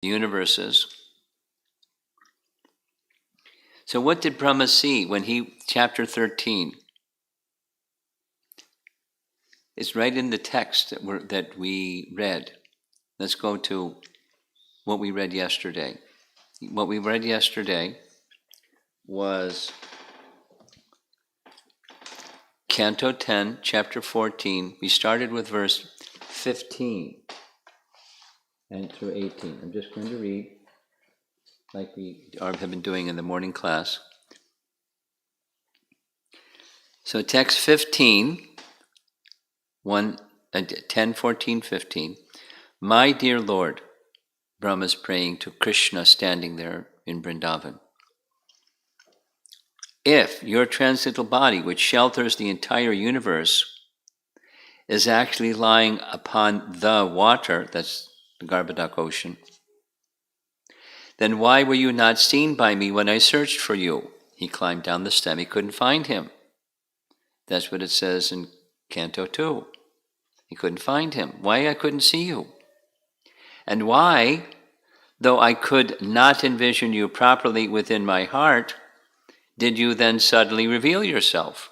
the universes. So what did Brahma see when chapter 13? It's right in the text that we read. Let's go to what we read yesterday. What we read yesterday was Canto 10, chapter 14. We started with verse 15 and through 18. I'm just going to read like we have been doing in the morning class. So text 15, 10, 14, 15. My dear Lord, Brahma's praying to Krishna standing there in Vrindavan. If your transcendental body, which shelters the entire universe, is actually lying upon the water, that's the Garbhodak ocean, then why were you not seen by me when I searched for you? He climbed down the stem, he couldn't find him. That's what it says in Canto 2. He couldn't find him. Why I couldn't see you? And why, though I could not envision you properly within my heart, did you then suddenly reveal yourself?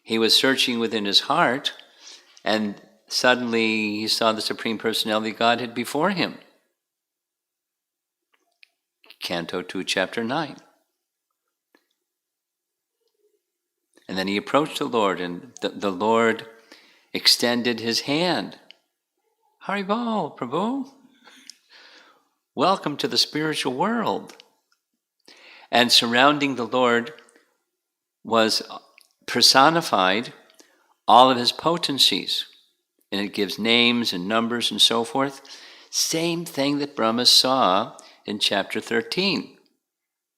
He was searching within his heart, and suddenly he saw the Supreme Personality of Godhead before him. Canto 2, chapter 9. And then he approached the Lord, and the Lord extended his hand. Haribol, Prabhu. Welcome to the spiritual world. And surrounding the Lord was personified all of his potencies. And it gives names and numbers and so forth. Same thing that Brahma saw in chapter 13.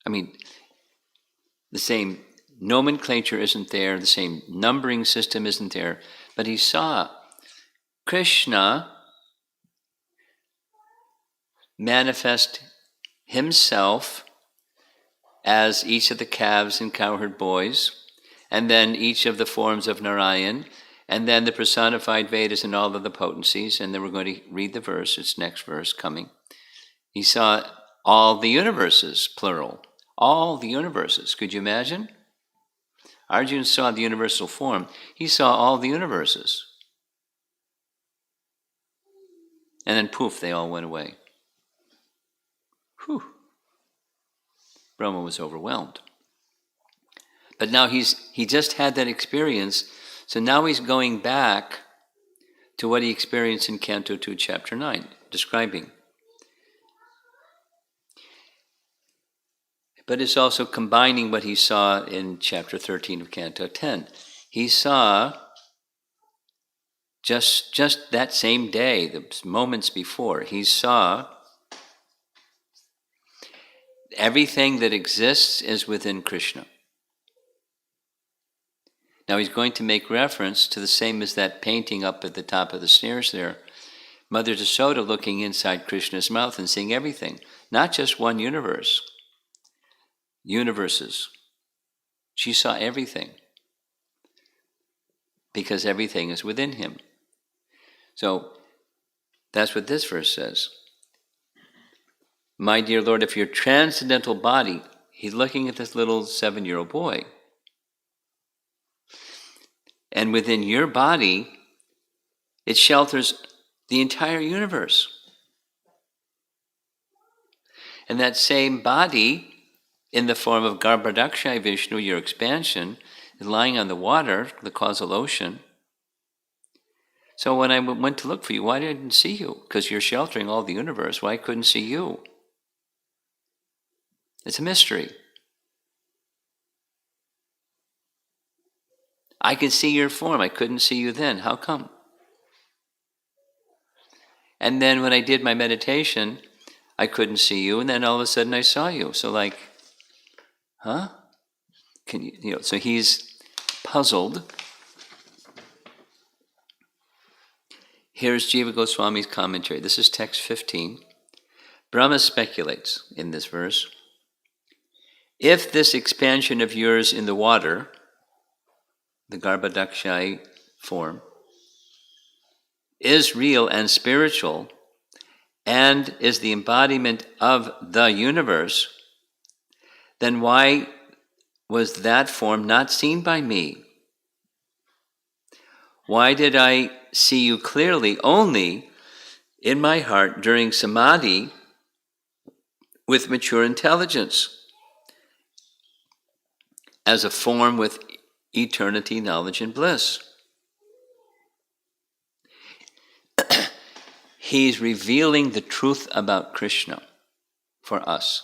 I mean, the same nomenclature isn't there, the same numbering system isn't there, but he saw Krishna manifest himself as each of the calves and cowherd boys, and then each of the forms of Narayan, and then the personified Vedas and all of the potencies, and then we're going to read the verse, it's next verse coming. He saw all the universes, plural, all the universes. Could you imagine? Arjuna saw the universal form. He saw all the universes. And then poof, they all went away. Whew. Brahma was overwhelmed. But now he just had that experience, so now he's going back to what he experienced in Canto 2, chapter 9, describing. But it's also combining what he saw in chapter 13 of Canto 10. He saw just that same day, the moments before, he saw everything that exists is within Krishna. Now he's going to make reference to the same as that painting up at the top of the stairs there. Mother Yasoda looking inside Krishna's mouth and seeing everything. Not just one universe. Universes. She saw everything. Because everything is within him. So that's what this verse says. My dear Lord, if your transcendental body, he's looking at this little 7-year-old boy, and within your body, it shelters the entire universe. And that same body, in the form of Garbhodakshay Vishnu, your expansion, is lying on the water, the causal ocean. So when I went to look for you, why didn't I see you? Because you're sheltering all the universe. Why couldn't see you? It's a mystery. I could see your form. I couldn't see you then. How come? And then when I did my meditation, I couldn't see you, and then all of a sudden I saw you. So like, huh? Can you know, so he's puzzled. Here's Jiva Goswami's commentary. This is text 15. Brahma speculates in this verse. If this expansion of yours in the water, the Garbhodakshay form, is real and spiritual, and is the embodiment of the universe, then why was that form not seen by me? Why did I see you clearly only in my heart during samadhi with mature intelligence, as a form with eternity, knowledge, and bliss? He's revealing the truth about Krishna for us,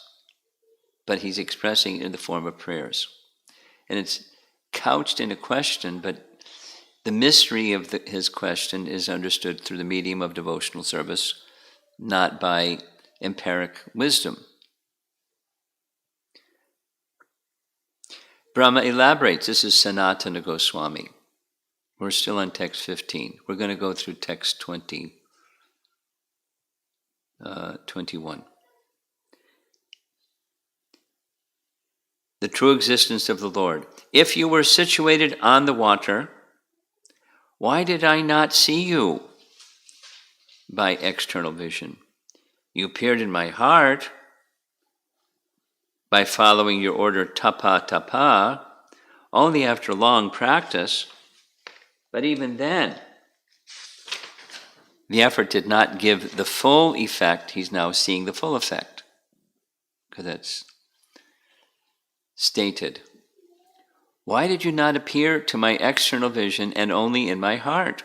but he's expressing it in the form of prayers. And it's couched in a question, but the mystery of his question is understood through the medium of devotional service, not by empiric wisdom. Brahma elaborates. This is Sanatana Goswami. We're still on text 15. We're going to go through text 21. The true existence of the Lord. If you were situated on the water, why did I not see you by external vision? You appeared in my heart by following your order tapa tapa, only after long practice. But even then, the effort did not give the full effect. He's now seeing the full effect, because that's stated. Why did you not appear to my external vision and only in my heart?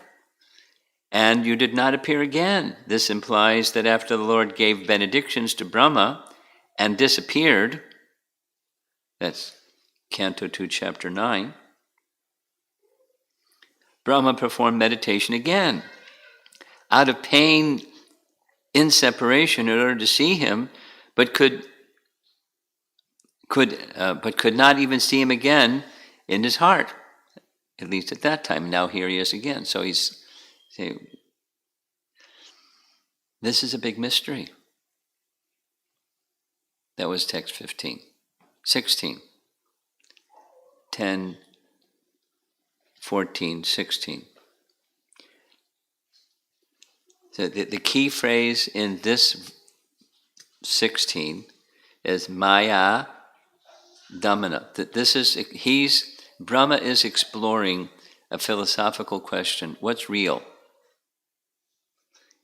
And you did not appear again. This implies that after the Lord gave benedictions to Brahma and disappeared, that's Canto 2, Chapter 9, Brahma performed meditation again, out of pain in separation, in order to see him, but could not even see him again in his heart, at least at that time. Now here he is again. So he's saying, this is a big mystery. That was text 15. 16. 10, 14, 16. So the key phrase in this 16 is Maya Damana. Brahma is exploring a philosophical question. What's real?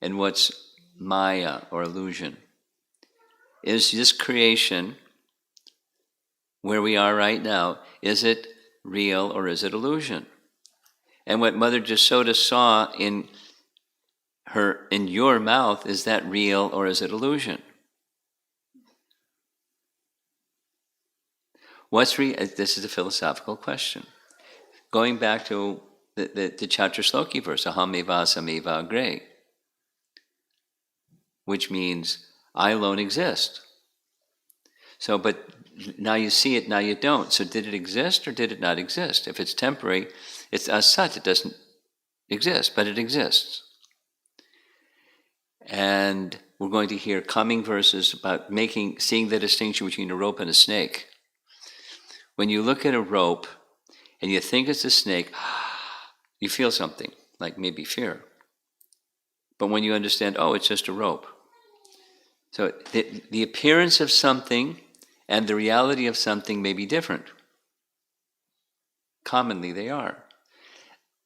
And what's Maya, or illusion? Is this creation, where we are right now, is it real or is it illusion? And what Mother Jasoda saw in your mouth, is that real or is it illusion? What's real? This is a philosophical question. Going back to the Chaturshloki verse, Aham eva sameva agre, which means I alone exist. So, but now you see it, now you don't. So did it exist or did it not exist? If it's temporary, it's as such, it doesn't exist, but it exists. And we're going to hear coming verses about seeing the distinction between a rope and a snake. When you look at a rope and you think it's a snake, you feel something, like maybe fear. But when you understand, oh, it's just a rope. So the appearance of something and the reality of something may be different. Commonly they are.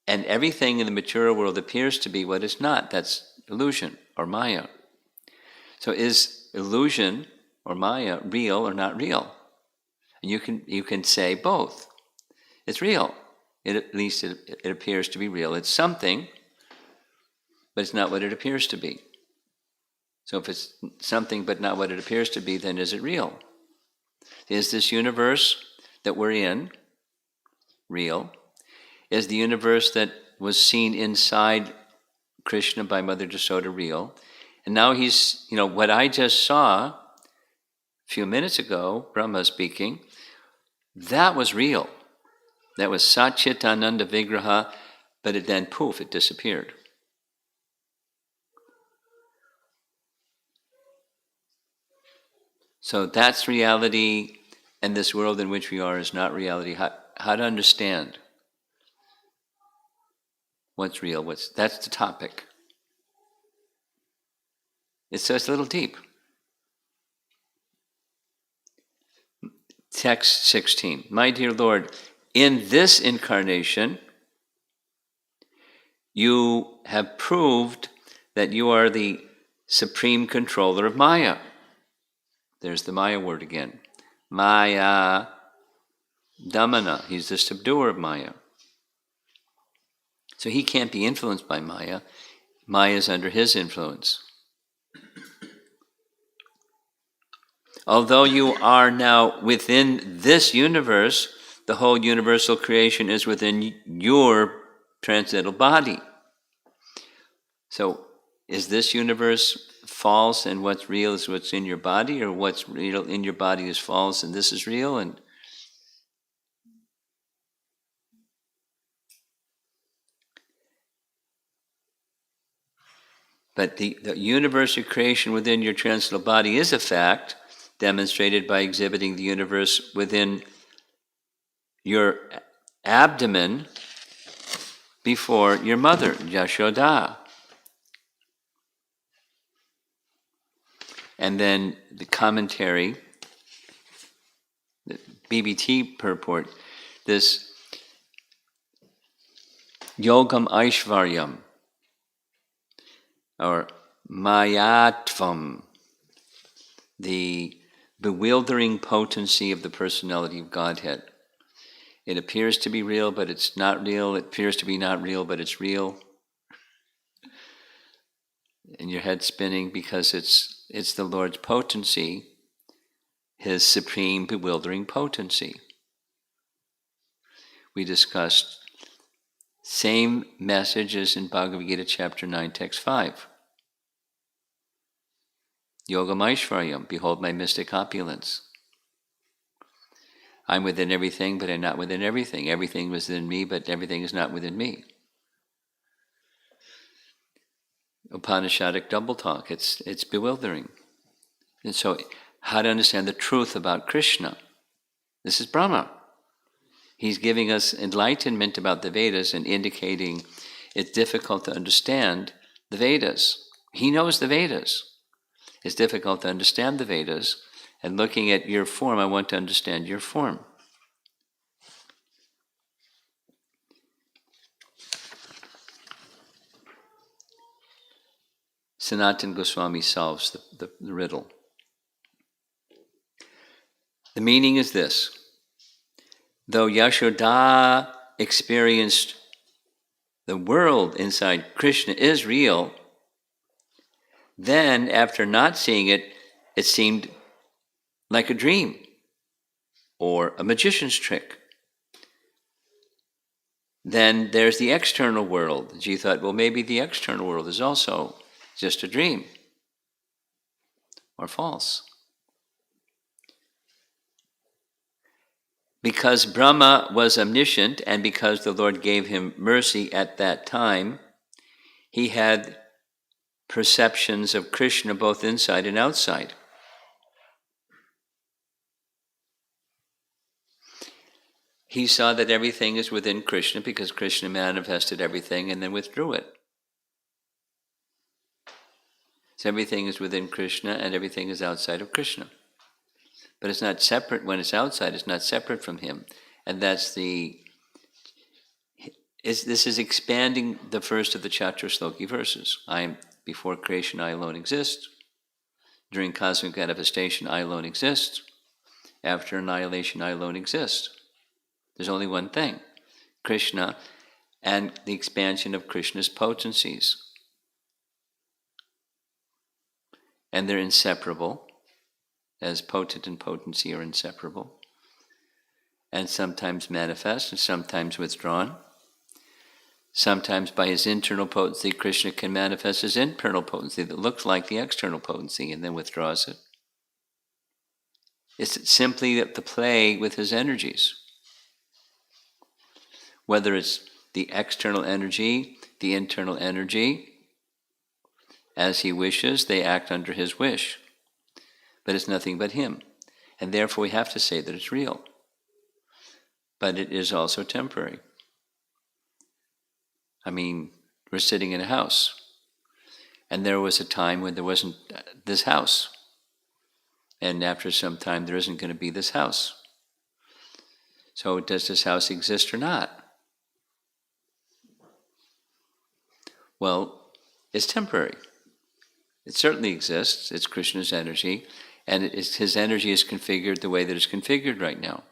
And everything in the material world appears to be what it's not. That's illusion or Maya. So is illusion or Maya real or not real? And you can say both. It's real. At least it appears to be real. It's something, but it's not what it appears to be. So if it's something but not what it appears to be, then is it real? Is this universe that we're in real? Is the universe that was seen inside Krishna by Mother Jasoda real? And now he's, what I just saw a few minutes ago, Brahma speaking, that was real. That was Satchitananda Vigraha, but it then, poof, it disappeared. So that's reality, and this world in which we are is not reality. How to understand what's real, that's the topic. It's just a little deep. Text 16. My dear Lord, in this incarnation, you have proved that you are the supreme controller of Maya. There's the Maya word again. Maya Damana. He's the subduer of Maya. So he can't be influenced by Maya. Maya is under his influence. Although you are now within this universe, the whole universal creation is within your transcendental body. So is this universe false and what's real is what's in your body, or what's real in your body is false and this is real? But the universe of creation within your transcendental body is a fact, demonstrated by exhibiting the universe within your abdomen before your mother, Yashoda. And then the commentary, the BBT purport, this Yogam Aishvaryam, or Mayatvam, the bewildering potency of the personality of Godhead. It appears to be real, but it's not real. It appears to be not real, but it's real. And your head spinning because it's the Lord's potency, His supreme bewildering potency. We discussed same message as in Bhagavad Gita chapter 9, text 5. Yogam Aishvaryam, behold my mystic opulence. I'm within everything, but I'm not within everything. Everything is within me, but everything is not within me. Upanishadic double talk, it's bewildering. And so, how to understand the truth about Krishna? This is Brahma. He's giving us enlightenment about the Vedas and indicating it's difficult to understand the Vedas. He knows the Vedas. It's difficult to understand the Vedas, and looking at your form, I want to understand your form. Sanatana Goswami solves the riddle. The meaning is this. Though Yashoda experienced the world inside Krishna is real, then after not seeing it, it seemed like a dream or a magician's trick. Then there's the external world. She thought, well, maybe the external world is also just a dream or false. Because Brahma was omniscient and because the Lord gave him mercy at that time, he had perceptions of Krishna both inside and outside. He saw that everything is within Krishna because Krishna manifested everything and then withdrew it. So everything is within Krishna and everything is outside of Krishna. But it's not separate when it's outside, it's not separate from him. And that's this is expanding the first of the Chaturshloki verses. Before creation, I alone exist. During cosmic manifestation, I alone exist. After annihilation, I alone exist. There's only one thing, Krishna, and the expansion of Krishna's potencies. And they're inseparable, as potent and potency are inseparable, and sometimes manifest and sometimes withdrawn. Sometimes by his internal potency, Krishna can manifest his internal potency that looks like the external potency and then withdraws it. It's simply the play with his energies. Whether it's the external energy, the internal energy, as he wishes, they act under his wish. But it's nothing but him. And therefore we have to say that it's real. But it is also temporary. I mean, we're sitting in a house. And there was a time when there wasn't this house. And after some time, there isn't going to be this house. So does this house exist or not? Well, it's temporary. It certainly exists. It's Krishna's energy. And his energy is configured the way that it's configured right now.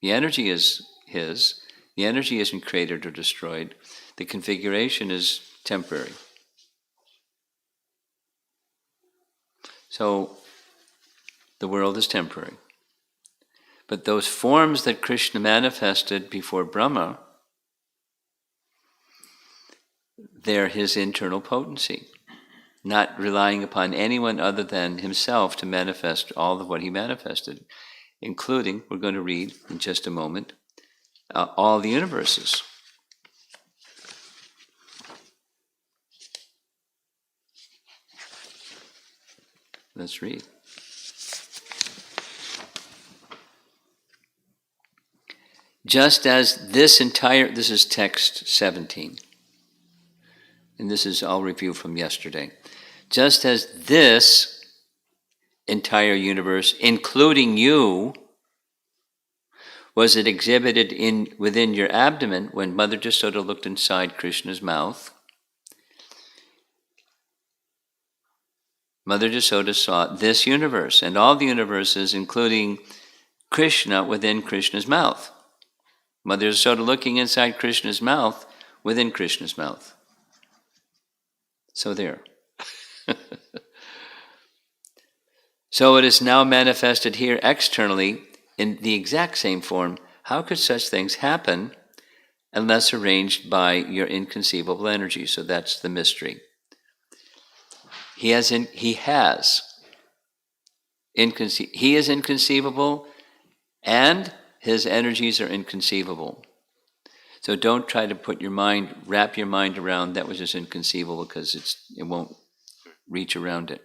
The energy is his. The energy isn't created or destroyed. The configuration is temporary. So the world is temporary. But those forms that Krishna manifested before Brahma, they're his internal potency, not relying upon anyone other than himself to manifest all of what he manifested, including, we're going to read in just a moment, all the universes. Let's read. Just as this is text 17, and this is all review from yesterday. Just as this entire universe, including you, was it exhibited within your abdomen when Mother Jasoda looked inside Krishna's mouth. Mother Jasoda saw this universe and all the universes, including Krishna, within Krishna's mouth. Mother Jasoda looking inside Krishna's mouth, within Krishna's mouth. So there. So it is now manifested here externally in the exact same form. How could such things happen unless arranged by your inconceivable energy? So that's the mystery. He is inconceivable, and his energies are inconceivable. So don't try to wrap your mind around that which is inconceivable, because it won't reach around it.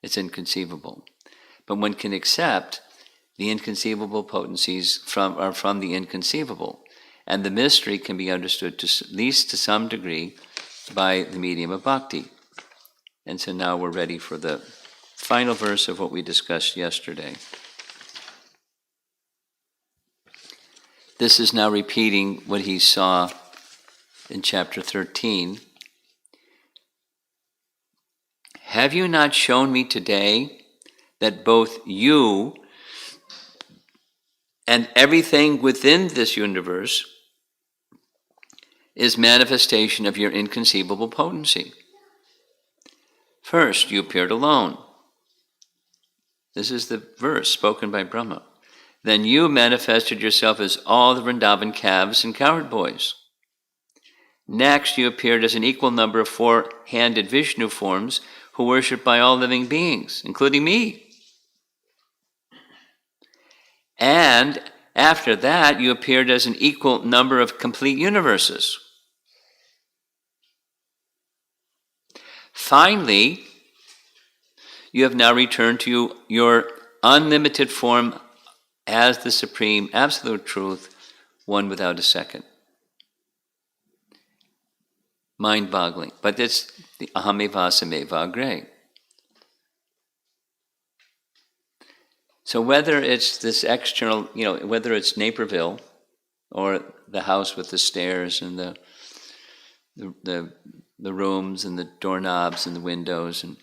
It's inconceivable. But one can accept the inconceivable potencies are from the inconceivable. And the mystery can be understood at least to some degree by the medium of bhakti. And so now we're ready for the final verse of what we discussed yesterday. This is now repeating what he saw in chapter 13. Have you not shown me today that both you and everything within this universe is manifestation of your inconceivable potency? First, you appeared alone. This is the verse spoken by Brahma. Then you manifested yourself as all the Vrindavan calves and cowherd boys. Next, you appeared as an equal number of four-handed Vishnu forms who are worshipped by all living beings, including me. And after that, you appeared as an equal number of complete universes. Finally, you have now returned to your unlimited form as the supreme absolute truth, one without a second. Mind-boggling. But it's the ahameva agre. So whether it's this external, whether it's Naperville or the house with the stairs and the rooms and the doorknobs and the windows, and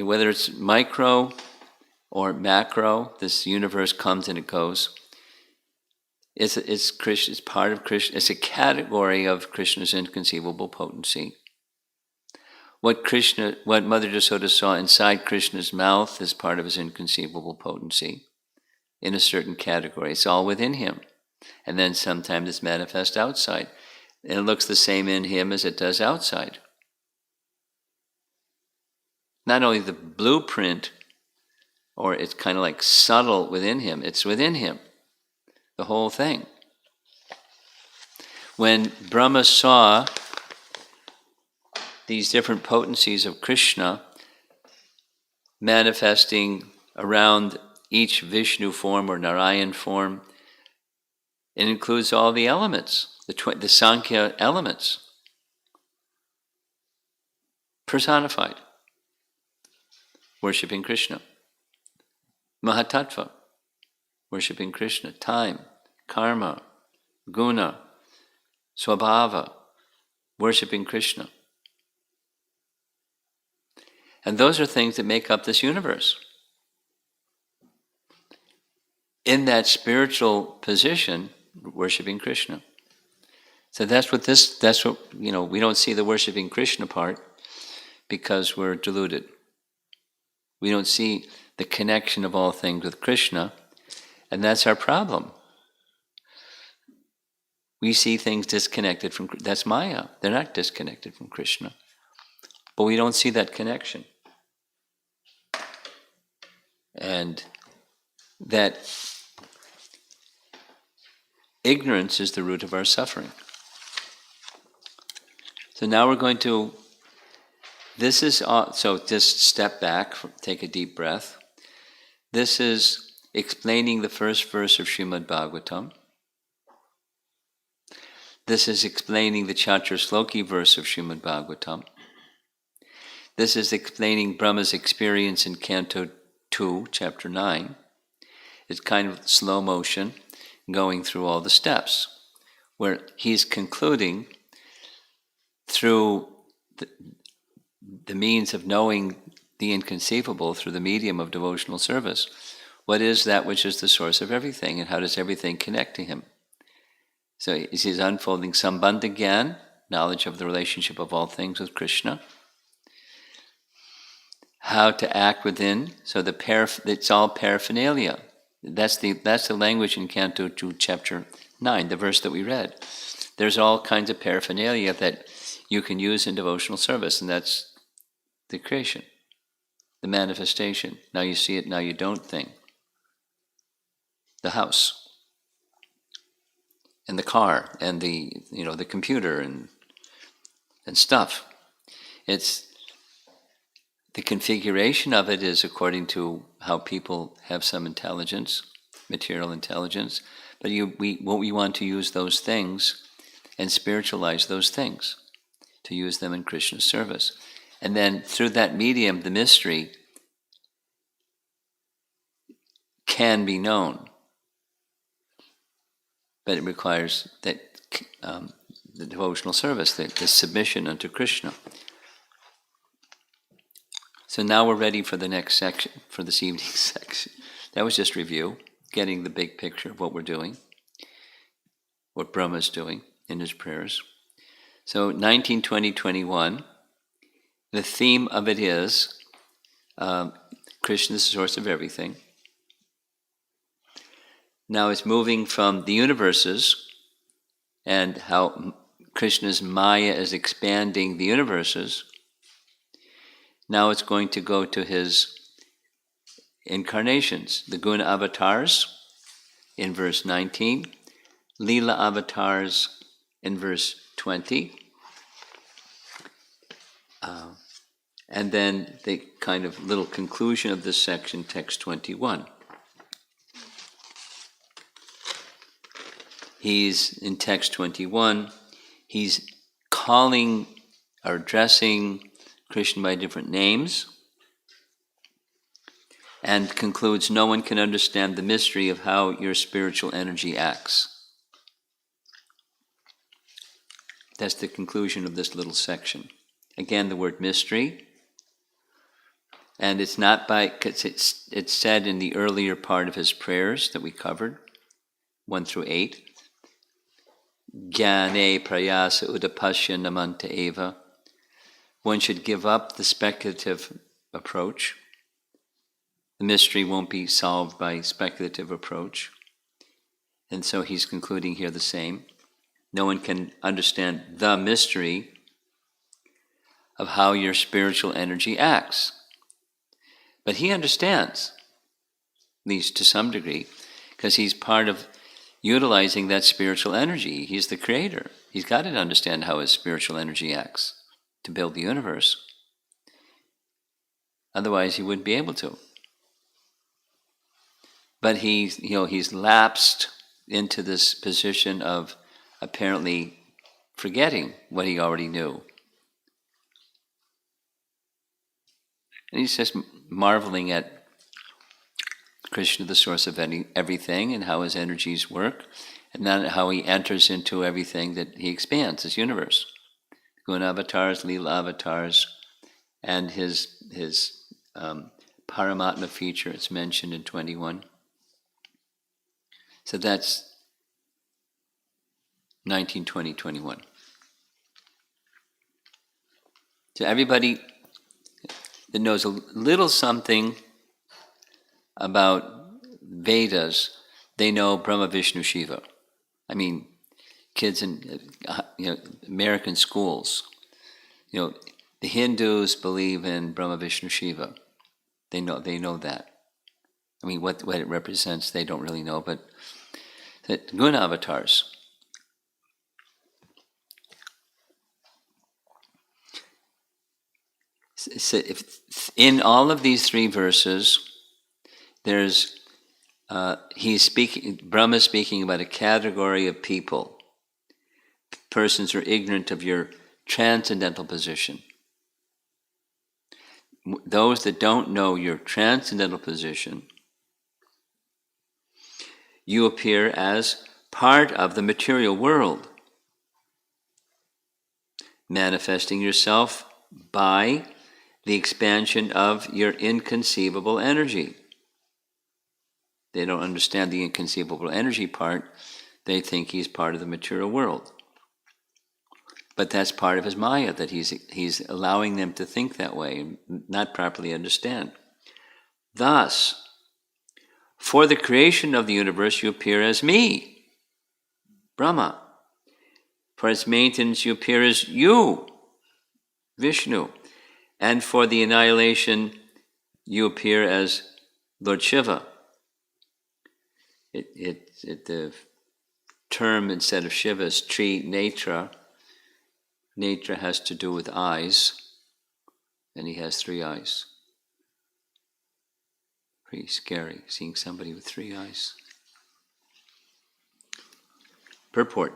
whether it's micro or macro, this universe comes and it goes. It's Krishna. It's part of Krishna. It's a category of Krishna's inconceivable potency. What Mother Jasoda saw inside Krishna's mouth is part of his inconceivable potency in a certain category. It's all within him. And then sometimes it's manifest outside. And it looks the same in him as it does outside. Not only the blueprint, or it's kind of like subtle within him, it's within him. The whole thing. When Brahma saw these different potencies of Krishna manifesting around each Vishnu form or Narayan form, it includes all the elements, the Sankhya elements. personified, worshipping Krishna. Mahatattva, worshipping Krishna. Time, karma, guna, swabhava, worshipping Krishna. And those are things that make up this universe. In that spiritual position, worshipping Krishna. So that's what, we don't see the worshipping Krishna part because we're deluded. We don't see the connection of all things with Krishna, and that's our problem. We see things disconnected from, that's Maya. They're not disconnected from Krishna. But we don't see that connection. And that ignorance is the root of our suffering. So now we're going to, so just step back, take a deep breath. This is explaining the first verse of Srimad Bhagavatam. This is explaining the Chaturshloki verse of Srimad Bhagavatam. This is explaining Brahma's experience in Canto 2, Chapter 9. It's kind of slow motion, going through all the steps, where he's concluding through the means of knowing the inconceivable through the medium of devotional service. What is that which is the source of everything, and how does everything connect to him? So he's unfolding Sambandha Gyan, knowledge of the relationship of all things with Krishna. How to act within, so it's all paraphernalia. That's the language in Canto 2, Chapter 9, the verse that we read. There's all kinds of paraphernalia that you can use in devotional service, and that's the creation, the manifestation. Now you see it, now you don't thing. The house, and the car, and the computer, and stuff. It's the configuration of it is according to how people have some intelligence, material intelligence. But we want to use those things and spiritualize those things, to use them in Krishna's service. And then through that medium, the mystery can be known. But it requires that the devotional service, the submission unto Krishna. So now we're ready for the next section, for this evening's section. That was just review, getting the big picture of what we're doing, what Brahma is doing in his prayers. So 19, 20, 21, the theme of it is Krishna is the source of everything. Now it's moving from the universes and how Krishna's Maya is expanding the universes. Now it's going to go to his incarnations, the guna avatars in verse 19, Leela avatars in verse 20, and then the kind of little conclusion of this section, text 21. He's, in text 21, he's calling or addressing Krishna by different names, and concludes, no one can understand the mystery of how your spiritual energy acts. That's the conclusion of this little section. Again, the word mystery, and it's not because it's said in the earlier part of his prayers that we covered, 1 through 8. Jnane prayasa udapasya namanta eva. One should give up the speculative approach. The mystery won't be solved by speculative approach. And so he's concluding here the same. No one can understand the mystery of how your spiritual energy acts. But he understands, at least to some degree, because he's part of utilizing that spiritual energy. He's the creator. He's got to understand how his spiritual energy acts to build the universe. Otherwise, he wouldn't be able to. But he's lapsed into this position of apparently forgetting what he already knew. And he's just marveling at Krishna, the source of everything, and how his energies work, and then how he enters into everything that he expands, his universe. Guna avatars, Leela avatars, and his Paramatma feature, it's mentioned in 21. So that's 19, 20, 21. So everybody that knows a little something about Vedas, they know Brahma, Vishnu, Shiva. I mean, kids in American schools, the Hindus believe in Brahma, Vishnu, Shiva. They know that. I mean, what it represents, they don't really know, but the guna avatars. So in all of these three verses, there's Brahma speaking about a category of people. Persons who are ignorant of your transcendental position. Those that don't know your transcendental position, you appear as part of the material world, manifesting yourself by the expansion of your inconceivable energy. They don't understand the inconceivable energy part. They think he's part of the material world. But that's part of his Maya, that he's allowing them to think that way and not properly understand. Thus, for the creation of the universe, you appear as me, Brahma. For its maintenance, you appear as you, Vishnu. And for the annihilation, you appear as Lord Shiva. The term instead of Shiva is Tri Netra. Netra has to do with eyes, and he has 3 eyes. Pretty scary, seeing somebody with 3 eyes. Purport.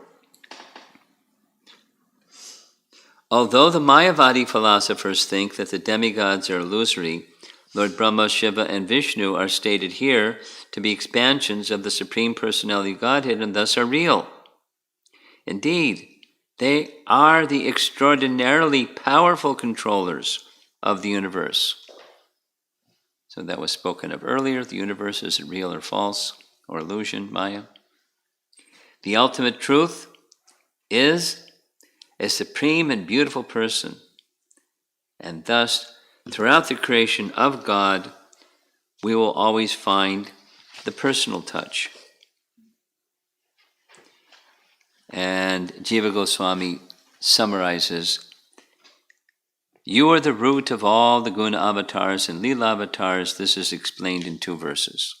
Although the Mayavadi philosophers think that the demigods are illusory, Lord Brahma, Shiva, and Vishnu are stated here to be expansions of the Supreme Personality of Godhead and thus are real. Indeed, they are the extraordinarily powerful controllers of the universe. So that was spoken of earlier. The universe is real or false or illusion, Maya. The ultimate truth is a supreme and beautiful person. And thus, throughout the creation of God, we will always find the personal touch. And Jiva Goswami summarizes, you are the root of all the guna avatars and lila avatars. This is explained in 2 verses.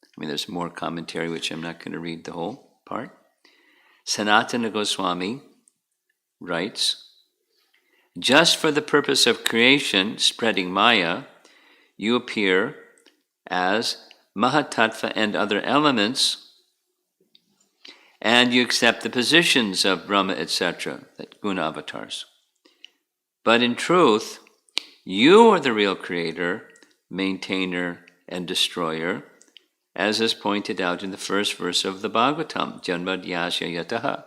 I mean, there's more commentary, which I'm not going to read the whole part. Sanatana Goswami writes, just for the purpose of creation, spreading Maya, you appear as Mahatattva and other elements, and you accept the positions of Brahma, etc., that guna avatars. But in truth, you are the real creator, maintainer, and destroyer, as is pointed out in the first verse of the Bhagavatam, Janmadhyasya Yataha.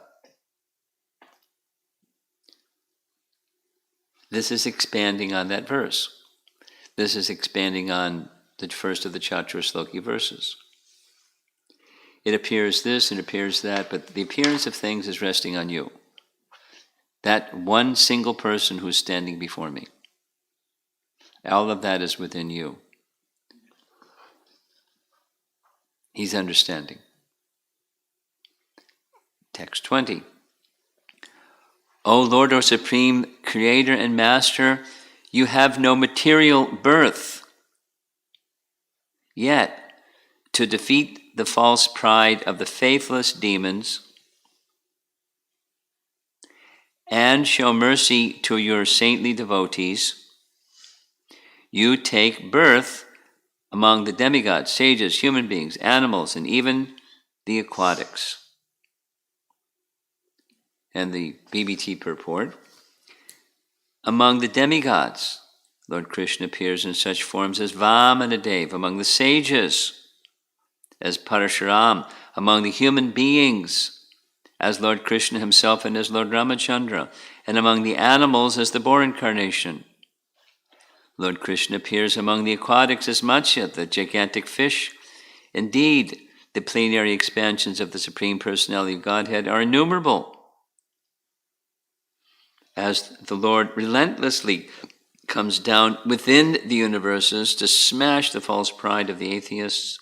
This is expanding on that verse. This is expanding on the first of the Chaturasloki verses. It appears this, it appears that, but the appearance of things is resting on you. That one single person who's standing before me. All of that is within you. He's understanding. Text 20. O Lord, O Supreme Creator and Master, you have no material birth. Yet, to defeat the false pride of the faithless demons and show mercy to your saintly devotees, you take birth among the demigods, sages, human beings, animals, and even the aquatics. And the BBT purport, among the demigods, Lord Krishna appears in such forms as Vamanadev among the sages, as Parashuram among the human beings, as Lord Krishna himself and as Lord Ramachandra, and among the animals as the boar incarnation. Lord Krishna appears among the aquatics as Matsya, the gigantic fish. Indeed, the plenary expansions of the Supreme Personality of Godhead are innumerable, as the Lord relentlessly comes down within the universes to smash the false pride of the atheists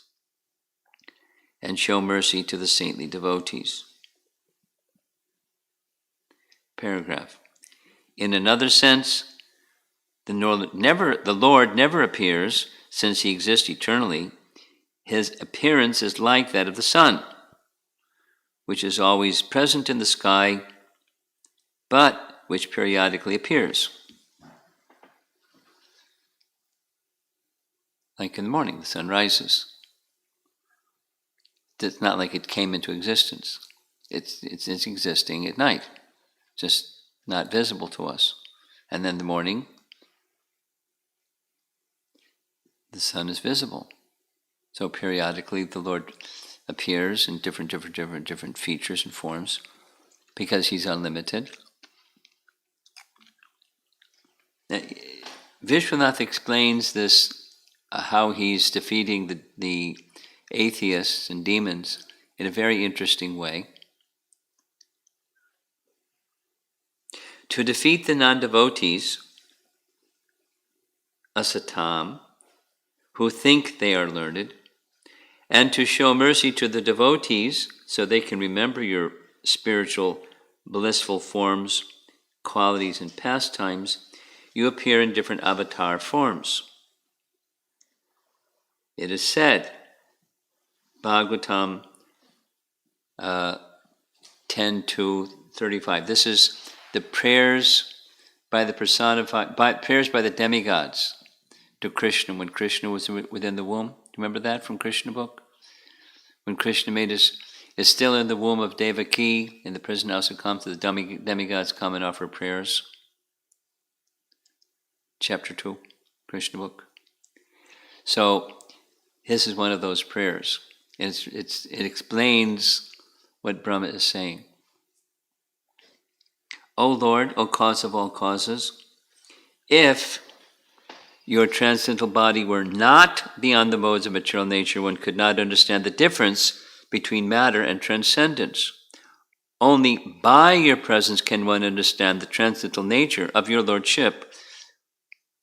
and show mercy to the saintly devotees. Paragraph. In another sense, the Lord never appears, since he exists eternally. His appearance is like that of the sun, which is always present in the sky, but which periodically appears. Like in the morning, the sun rises. It's not like it came into existence. It's existing at night, just not visible to us. And then the morning, the sun is visible. So periodically the Lord appears in different features and forms because he's unlimited. Vishwanath explains this, how he's defeating the atheists and demons in a very interesting way. To defeat the non-devotees, asatam, who think they are learned, and to show mercy to the devotees so they can remember your spiritual, blissful forms, qualities, and pastimes, you appear in different avatar forms. It is said, Bhagavatam 10:2-35. This is the prayers by the prayers by the demigods to Krishna when Krishna was within the womb. Do you remember that from Krishna book? When Krishna is still in the womb of Devaki, in the prison house of Kama, the demigods come and offer prayers. Chapter 2, Krishna book. So this is one of those prayers. It explains what Brahma is saying. O Lord, O cause of all causes, if your transcendental body were not beyond the modes of material nature, one could not understand the difference between matter and transcendence. Only by your presence can one understand the transcendental nature of your Lordship,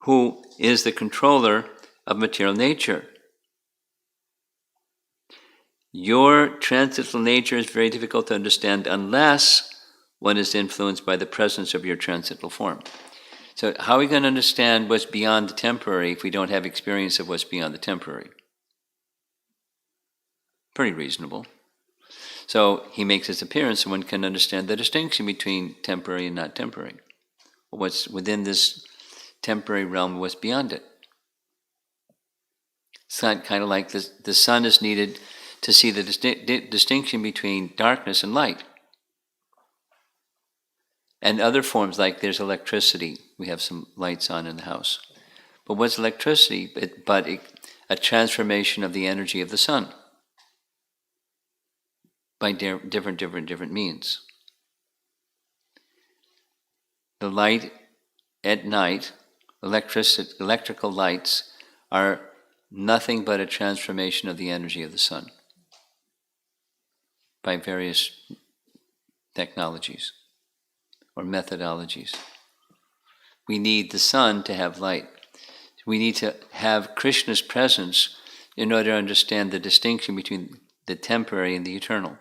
who is the controller of material nature. Your transcendental nature is very difficult to understand unless one is influenced by the presence of your transcendental form. So how are we going to understand what's beyond the temporary if we don't have experience of what's beyond the temporary? Pretty reasonable. So he makes his appearance and one can understand the distinction between temporary and not temporary. What's within this temporary realm, what's beyond it. It's not kind of like the sun is needed to see the distinction between darkness and light. And other forms, like there's electricity. We have some lights on in the house. But what's electricity but a transformation of the energy of the sun by different means. The light at night, electrical lights, are nothing but a transformation of the energy of the sun by various technologies or methodologies. We need the sun to have light. We need to have Krishna's presence in order to understand the distinction between the temporary and the eternal.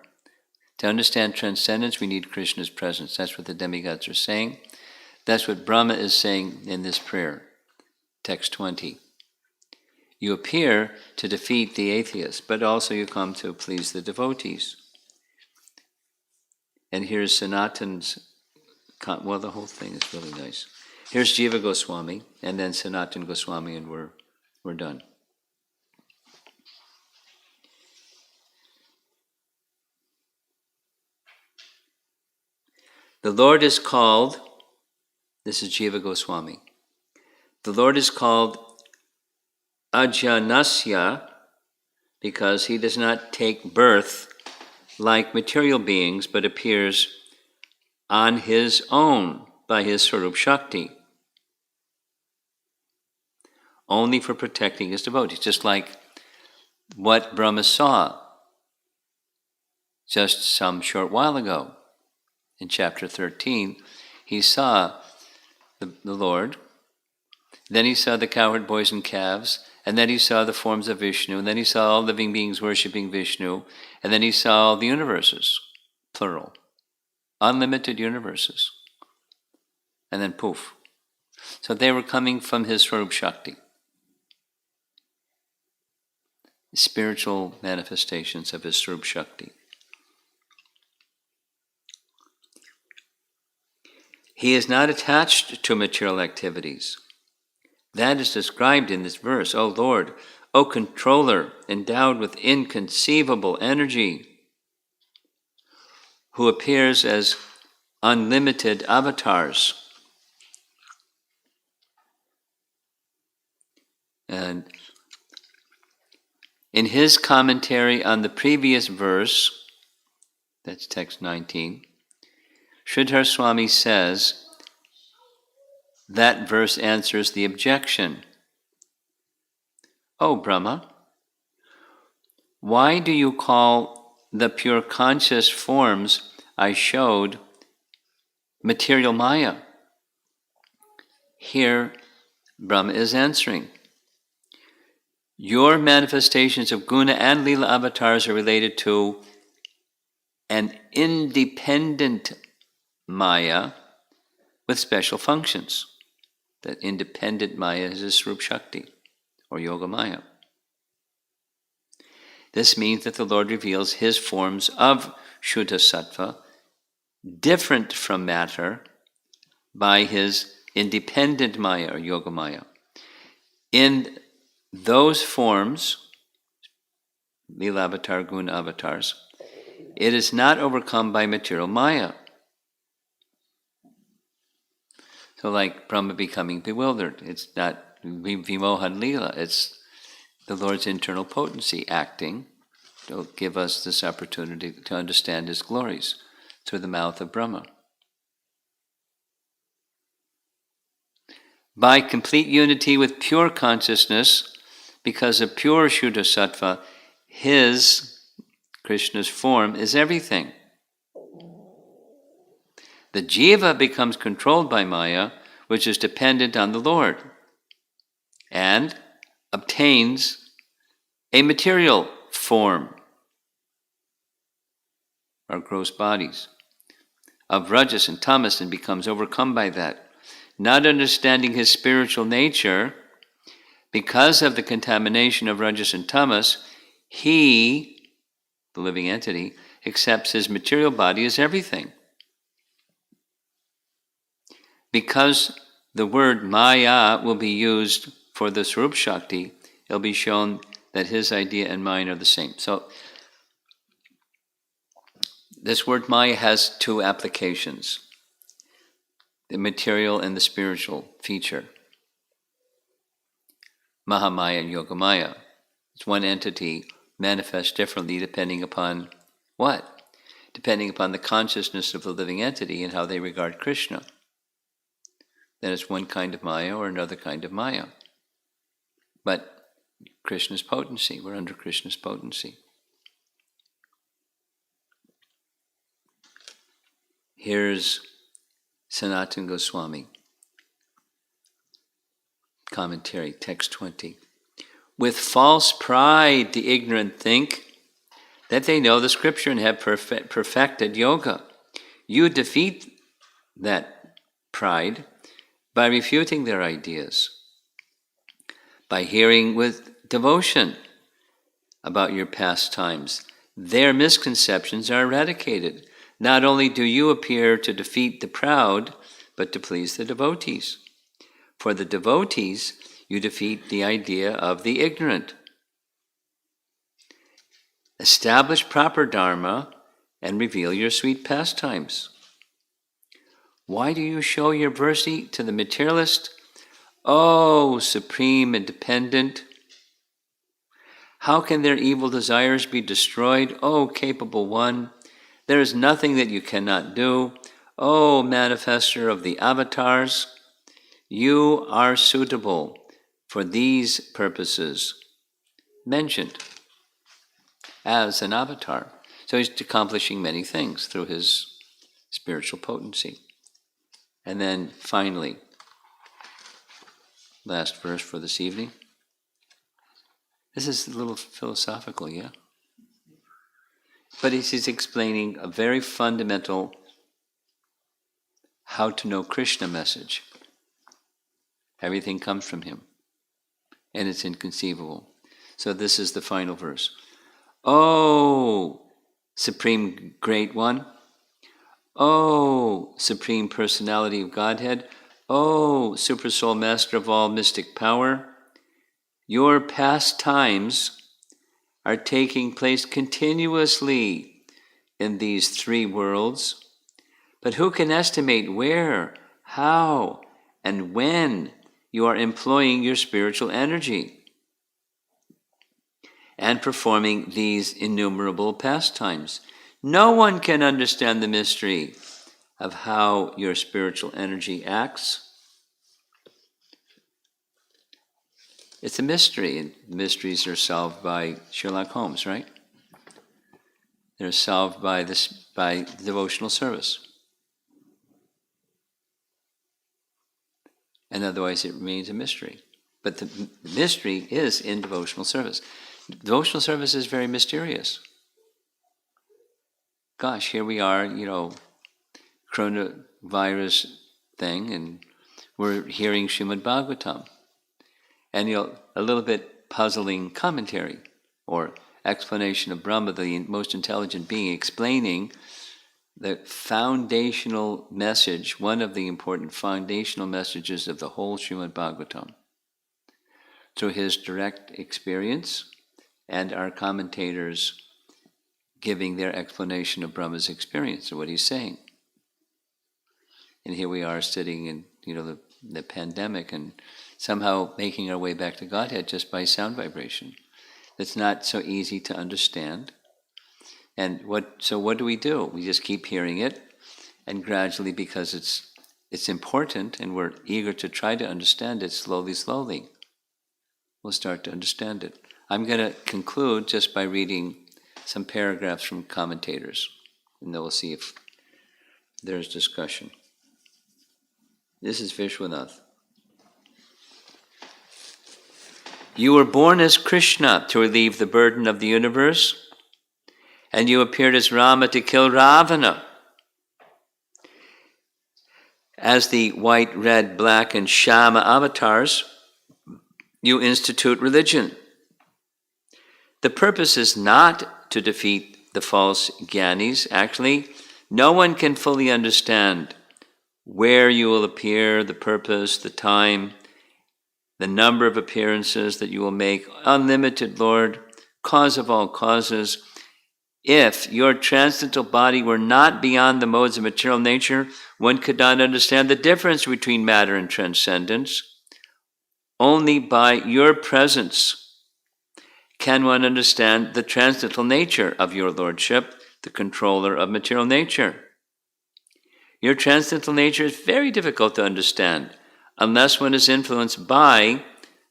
To understand transcendence, we need Krishna's presence. That's what the demigods are saying. That's what Brahma is saying in this prayer, text 20. You appear to defeat the atheists, but also you come to please the devotees. And here's Sanatan's, well, the whole thing is really nice. Here's Jiva Goswami, and then Sanatan Goswami, and we're done. The Lord is called, this is Jiva Goswami, The Lord is called Ajanasya because he does not take birth like material beings, but appears on his own by his Swarup Shakti, only for protecting his devotees, just like what Brahma saw just some short while ago. In chapter 13, he saw the Lord, then he saw the cowherd boys and calves, and then he saw the forms of Vishnu, and then he saw all living beings worshipping Vishnu, and then he saw all the universes, plural, unlimited universes. And then poof. So they were coming from his Swarup Shakti. Spiritual manifestations of his Swarup Shakti. He is not attached to material activities. That is described in this verse. O Lord, O controller, endowed with inconceivable energy, who appears as unlimited avatars. And in his commentary on the previous verse, that's text 19, Sridhar Swami says that verse answers the objection. Oh, Brahma, why do you call the pure conscious forms I showed material Maya? Here, Brahma is answering. Your manifestations of guna and lila avatars are related to an independent Maya with special functions. That independent Maya is a Swarup Shakti, or Yoga Maya. This means that the Lord reveals his forms of Shuddha Sattva, different from matter, by his independent Maya, or Yoga Maya. In those forms, Lila Avatar, Guna Avatars, it is not overcome by material Maya. So like Brahma becoming bewildered, it's not Vimohan Lila, it's the Lord's internal potency acting to give us this opportunity to understand his glories through the mouth of Brahma. By complete unity with pure consciousness, because of pure Shuddha Sattva, his, Krishna's form, is everything. The jiva becomes controlled by Maya, which is dependent on the Lord, and obtains a material form, our gross bodies, of rajas and tamas, and becomes overcome by that. Not understanding his spiritual nature, because of the contamination of rajas and tamas, he, the living entity, accepts his material body as everything. Because the word Maya will be used for the Swarup Shakti, it'll be shown that his idea and mine are the same. So, this word Maya has two applications, the material and the spiritual feature. Mahamaya and Yogamaya. It's one entity manifests differently depending upon what? Depending upon the consciousness of the living entity and how they regard Krishna. Then it's one kind of Maya or another kind of Maya. But Krishna's potency, we're under Krishna's potency. Here's Sanatana Goswami. Commentary, text 20. With false pride, the ignorant think that they know the scripture and have perfected yoga. You defeat that pride by refuting their ideas, by hearing with devotion about your pastimes. Their misconceptions are eradicated. Not only do you appear to defeat the proud, but to please the devotees. For the devotees, you defeat the idea of the ignorant. Establish proper dharma and reveal your sweet pastimes. Why do you show your mercy to the materialist? O Supreme Independent, how can their evil desires be destroyed? O Capable One, there is nothing that you cannot do. O Manifester of the Avatars, you are suitable for these purposes mentioned as an avatar. So he's accomplishing many things through his spiritual potency. And then finally, last verse for this evening. This is a little philosophical, yeah? But he's explaining a very fundamental how to know Krishna message. Everything comes from him, and it's inconceivable. So this is the final verse. Oh, Supreme Great One. Oh, Supreme Personality of Godhead. Oh, Super Soul Master of all mystic power. Your pastimes are taking place continuously in these three worlds. But who can estimate where, how, and when you are employing your spiritual energy and performing these innumerable pastimes? No one can understand the mystery of how your spiritual energy acts. It's a mystery, and mysteries are solved by Sherlock Holmes, right? They're solved by devotional service. And otherwise it remains a mystery. But the mystery is in devotional service. Devotional service is very mysterious. Gosh, here we are, coronavirus thing, and we're hearing Srimad Bhagavatam. And a little bit puzzling commentary or explanation of Brahma, the most intelligent being, explaining the foundational message, one of the important foundational messages of the whole Srimad Bhagavatam, through his direct experience and our commentators giving their explanation of Brahma's experience, of what he's saying. And here we are sitting in the pandemic and somehow making our way back to Godhead just by sound vibration. It's not so easy to understand. And so what do? We just keep hearing it, and gradually, because it's important and we're eager to try to understand it slowly, we'll start to understand it. I'm going to conclude just by reading some paragraphs from commentators, and then we'll see if there's discussion. This is Vishwanath. You were born as Krishna to relieve the burden of the universe, and you appeared as Rama to kill Ravana. As the white, red, black, and Shama avatars, you institute religion. The purpose is not to defeat the false Gyanis. Actually, no one can fully understand where you will appear, the purpose, the time, the number of appearances that you will make. Unlimited Lord, cause of all causes. If your transcendental body were not beyond the modes of material nature, one could not understand the difference between matter and transcendence. Only by your presence can one understand the transcendental nature of your Lordship, the controller of material nature. Your transcendental nature is very difficult to understand unless one is influenced by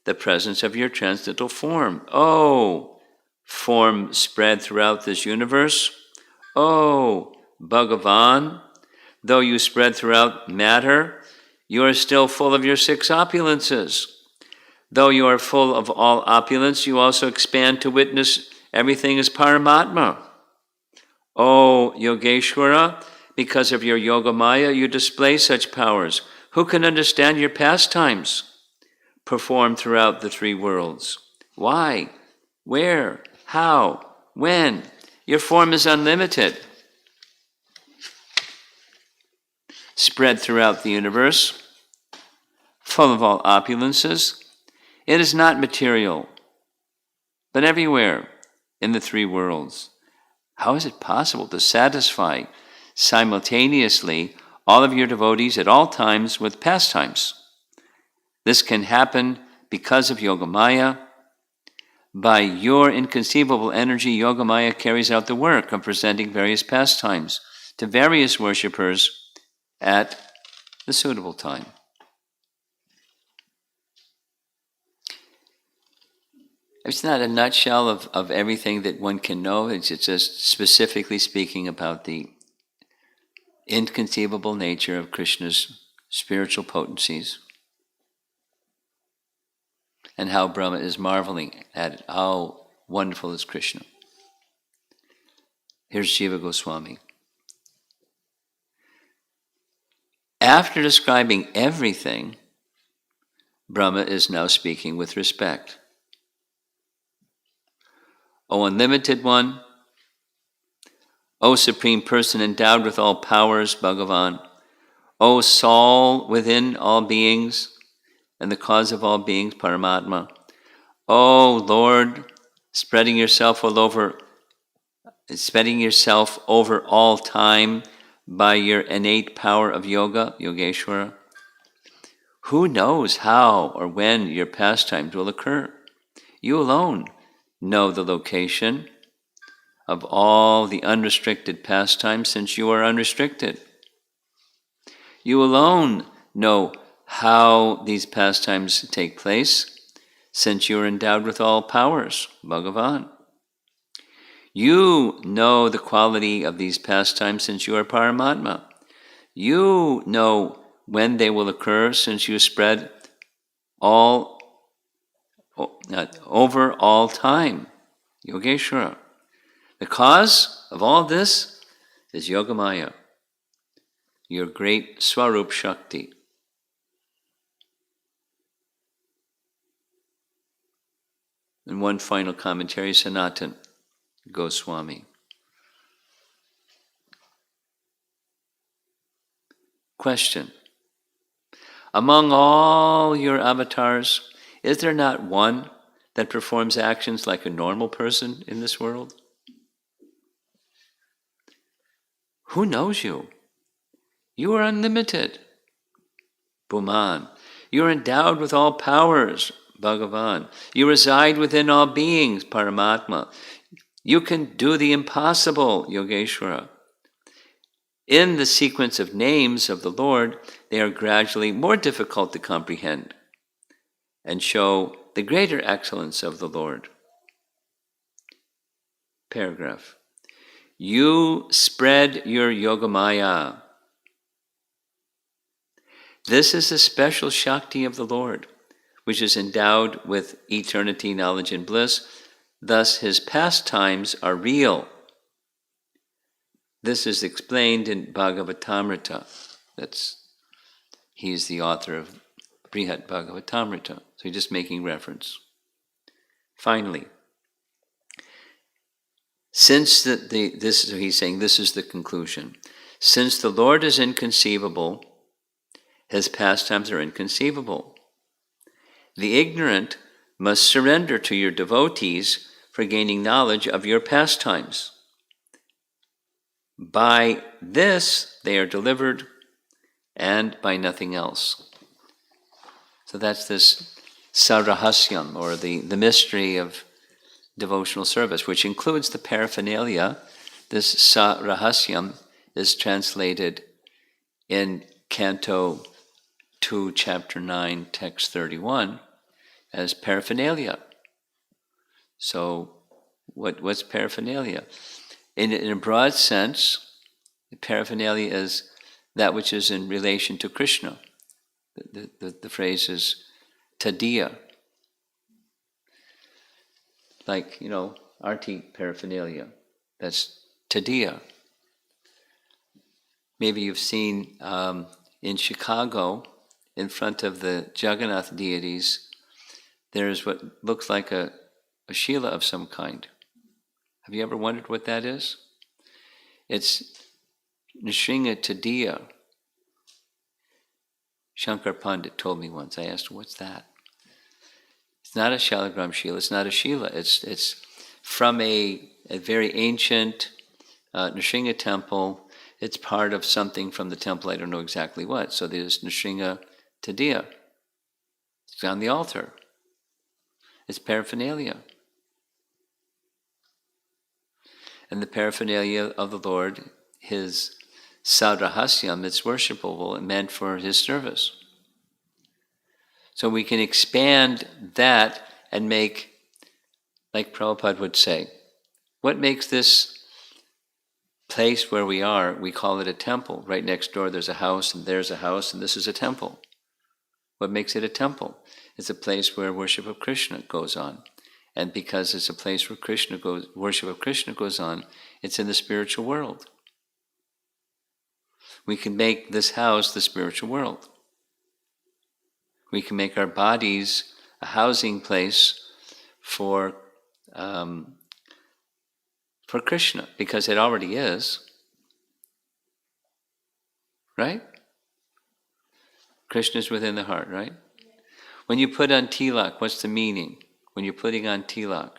the presence of your transcendental form. Oh, form spread throughout this universe. Oh, Bhagavan, though you spread throughout matter, you are still full of your six opulences. Though you are full of all opulence, you also expand to witness everything as Paramatma. Oh, Yogeshwara, because of your Yogamaya, you display such powers. Who can understand your pastimes performed throughout the three worlds? Why? Where? How? When? Your form is unlimited, spread throughout the universe, full of all opulences. It is not material, but everywhere in the three worlds. How is it possible to satisfy simultaneously all of your devotees at all times with pastimes? This can happen because of Yogamaya. By your inconceivable energy, Yogamaya carries out the work of presenting various pastimes to various worshippers at the suitable time. It's not a nutshell of everything that one can know. It's just specifically speaking about the inconceivable nature of Krishna's spiritual potencies and how Brahma is marveling at it. How wonderful is Krishna. Here's Jiva Goswami. After describing everything, Brahma is now speaking with respect. O Unlimited One, O Supreme Person endowed with all powers, Bhagavan, O Soul within all beings and the cause of all beings, Paramatma, O Lord, spreading yourself over all time by your innate power of yoga, Yogeshwara. Who knows how or when your pastimes will occur? You alone know the location of all the unrestricted pastimes, since you are unrestricted. You alone know how these pastimes take place, since you are endowed with all powers, Bhagavan. You know the quality of these pastimes, since you are Paramatma. You know when they will occur, since you spread over all time, Yogeshwara. The cause of all this is Yogamaya, your great Swarup Shakti. And one final commentary, Sanatan Goswami. Question. Among all your avatars, is there not one that performs actions like a normal person in this world? Who knows you? You are unlimited. Bhuman. You are endowed with all powers, Bhagavan. You reside within all beings, Paramatma. You can do the impossible, Yogeshwara. In the sequence of names of the Lord, they are gradually more difficult to comprehend and show the greater excellence of the Lord. Paragraph. You spread your Yogamaya. This is a special Shakti of the Lord, which is endowed with eternity, knowledge, and bliss. Thus, his pastimes are real. This is explained in Bhagavatamrita. He's the author of Brihat Bhagavatamrita. So he's just making reference. Finally, since he's saying this is the conclusion. Since the Lord is inconceivable, his pastimes are inconceivable. The ignorant must surrender to your devotees for gaining knowledge of your pastimes. By this they are delivered, and by nothing else. So that's this Sarahasyam, or the mystery of devotional service, which includes the paraphernalia. This Sarahasyam is translated in Canto 2, Chapter 9, Text 31, as paraphernalia. So what's paraphernalia? In a broad sense, paraphernalia is that which is in relation to Krishna. The phrase is tadiya. Like, arti paraphernalia. That's tadiya. Maybe you've seen in Chicago, in front of the Jagannath deities, there's what looks like a Shila of some kind. Have you ever wondered what that is? It's Nrsinga Tadiya. Shankar Pandit told me once. I asked him, what's that? It's not a Shalagram Shila, it's not a Shila. It's from a very ancient Nrsinga temple. It's part of something from the temple, I don't know exactly what. So there's Nrsinga Tadiya. It's on the altar. It's paraphernalia. And the paraphernalia of the Lord, His Sadrahasyam, it's worshipable and meant for His service. So we can expand that and make, like Prabhupada would say, what makes this place where we are, we call it a temple. Right next door there's a house, and there's a house, and this is a temple. What makes it a temple? It's a place where worship of Krishna goes on. And because it's a place where worship of Krishna goes on, it's in the spiritual world. We can make this house the spiritual world. We can make our bodies a housing place for Krishna, because it already is. Right? Krishna is within the heart, right? When you put on tilak, what's the meaning? When you're putting on tilak,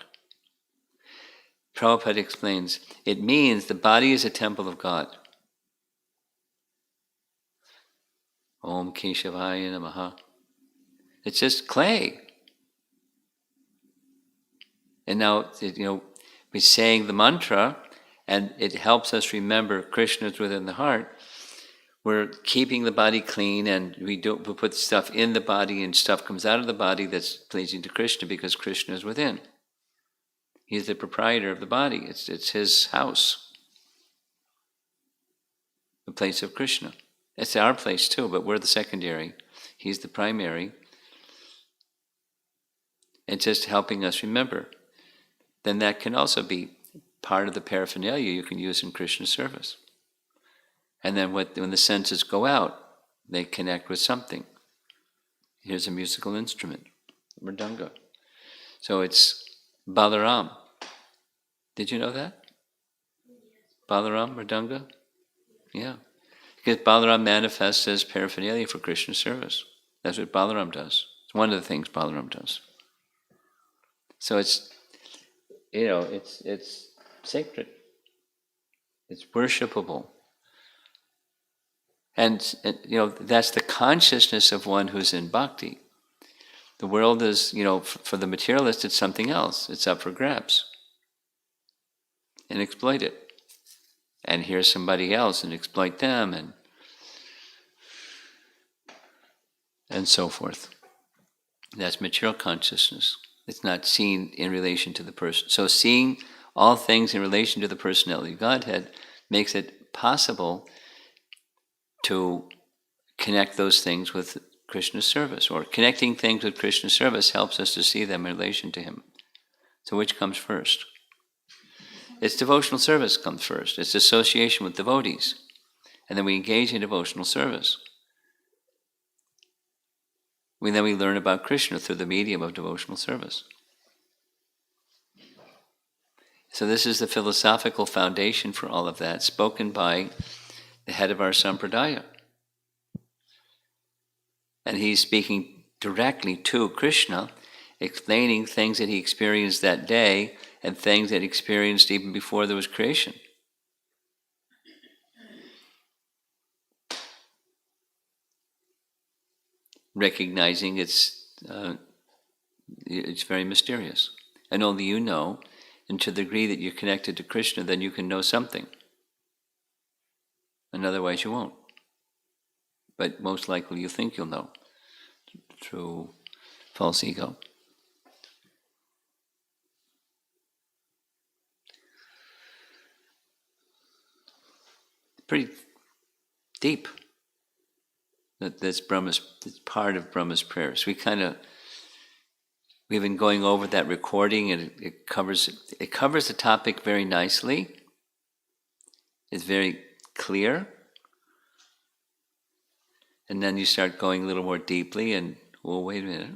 Prabhupada explains, it means the body is a temple of God. Om Keshavaya Namaha. It's just clay. And now, we're saying the mantra, and it helps us remember Krishna is within the heart. We're keeping the body clean, and we put stuff in the body, and stuff comes out of the body that's pleasing to Krishna, because Krishna is within. He's the proprietor of the body. It's His house, the place of Krishna. It's our place too, but we're the secondary. He's the primary. It's just helping us remember. Then that can also be part of the paraphernalia you can use in Krishna service. And then when the senses go out, they connect with something. Here's a musical instrument, mridanga. So it's Balaram. Did you know that? Balaram, mridanga? Yeah. Because Balaram manifests as paraphernalia for Krishna service. That's what Balaram does. It's one of the things Balaram does. So it's sacred. It's worshipable. And that's the consciousness of one who's in bhakti. The world is, for the materialist, it's something else. It's up for grabs. And exploit it. And here's somebody else and exploit them, and so forth. That's material consciousness. It's not seen in relation to the person. So seeing all things in relation to the personality of Godhead makes it possible to connect those things with Krishna's service, or connecting things with Krishna's service helps us to see them in relation to Him. So which comes first? It's devotional service comes first. It's association with devotees. And then we engage in devotional service. Then we learn about Krishna through the medium of devotional service. So this is the philosophical foundation for all of that, spoken by the head of our sampradaya. And he's speaking directly to Krishna, explaining things that he experienced that day and things that he experienced even before there was creation. Recognizing it's very mysterious. And only you know, and to the degree that you're connected to Krishna, then you can know something. And otherwise you won't. But most likely you think you'll know through false ego. Pretty deep. That's part of Brahma's prayers. We've been going over that recording, and it covers the topic very nicely. It's very clear. And then you start going a little more deeply, and wait a minute.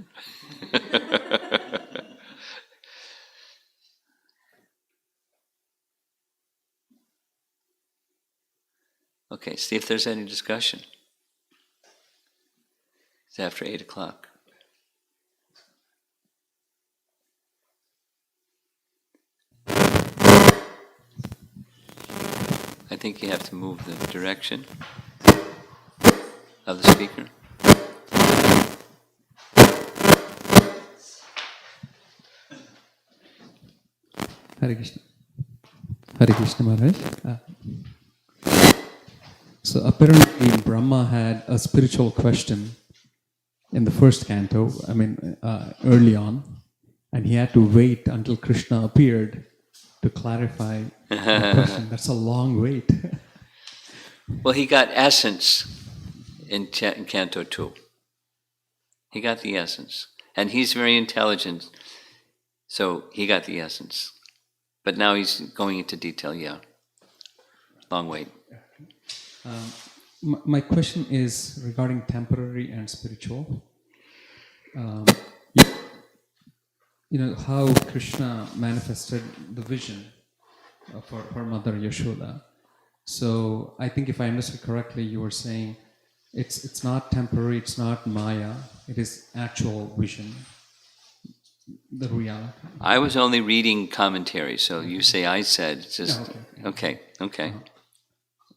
Okay, see if there's any discussion. It's after 8 o'clock. I think you have to move the direction of the speaker. Hare Krishna. Hare Krishna Maharaj. So apparently Brahma had a spiritual question in the first canto, early on, and he had to wait until Krishna appeared to clarify the question. That's a long wait. Well, he got essence in Canto 2. He got the essence. And he's very intelligent, so he got the essence. But now he's going into detail, yeah. Long wait. My question is regarding temporary and spiritual. How Krishna manifested the vision for Mother Yashoda. So I think if I understood correctly, you were saying it's not temporary, it's not Maya, it is actual vision, the reality. I was only reading commentary, so you say I said. It's just, okay.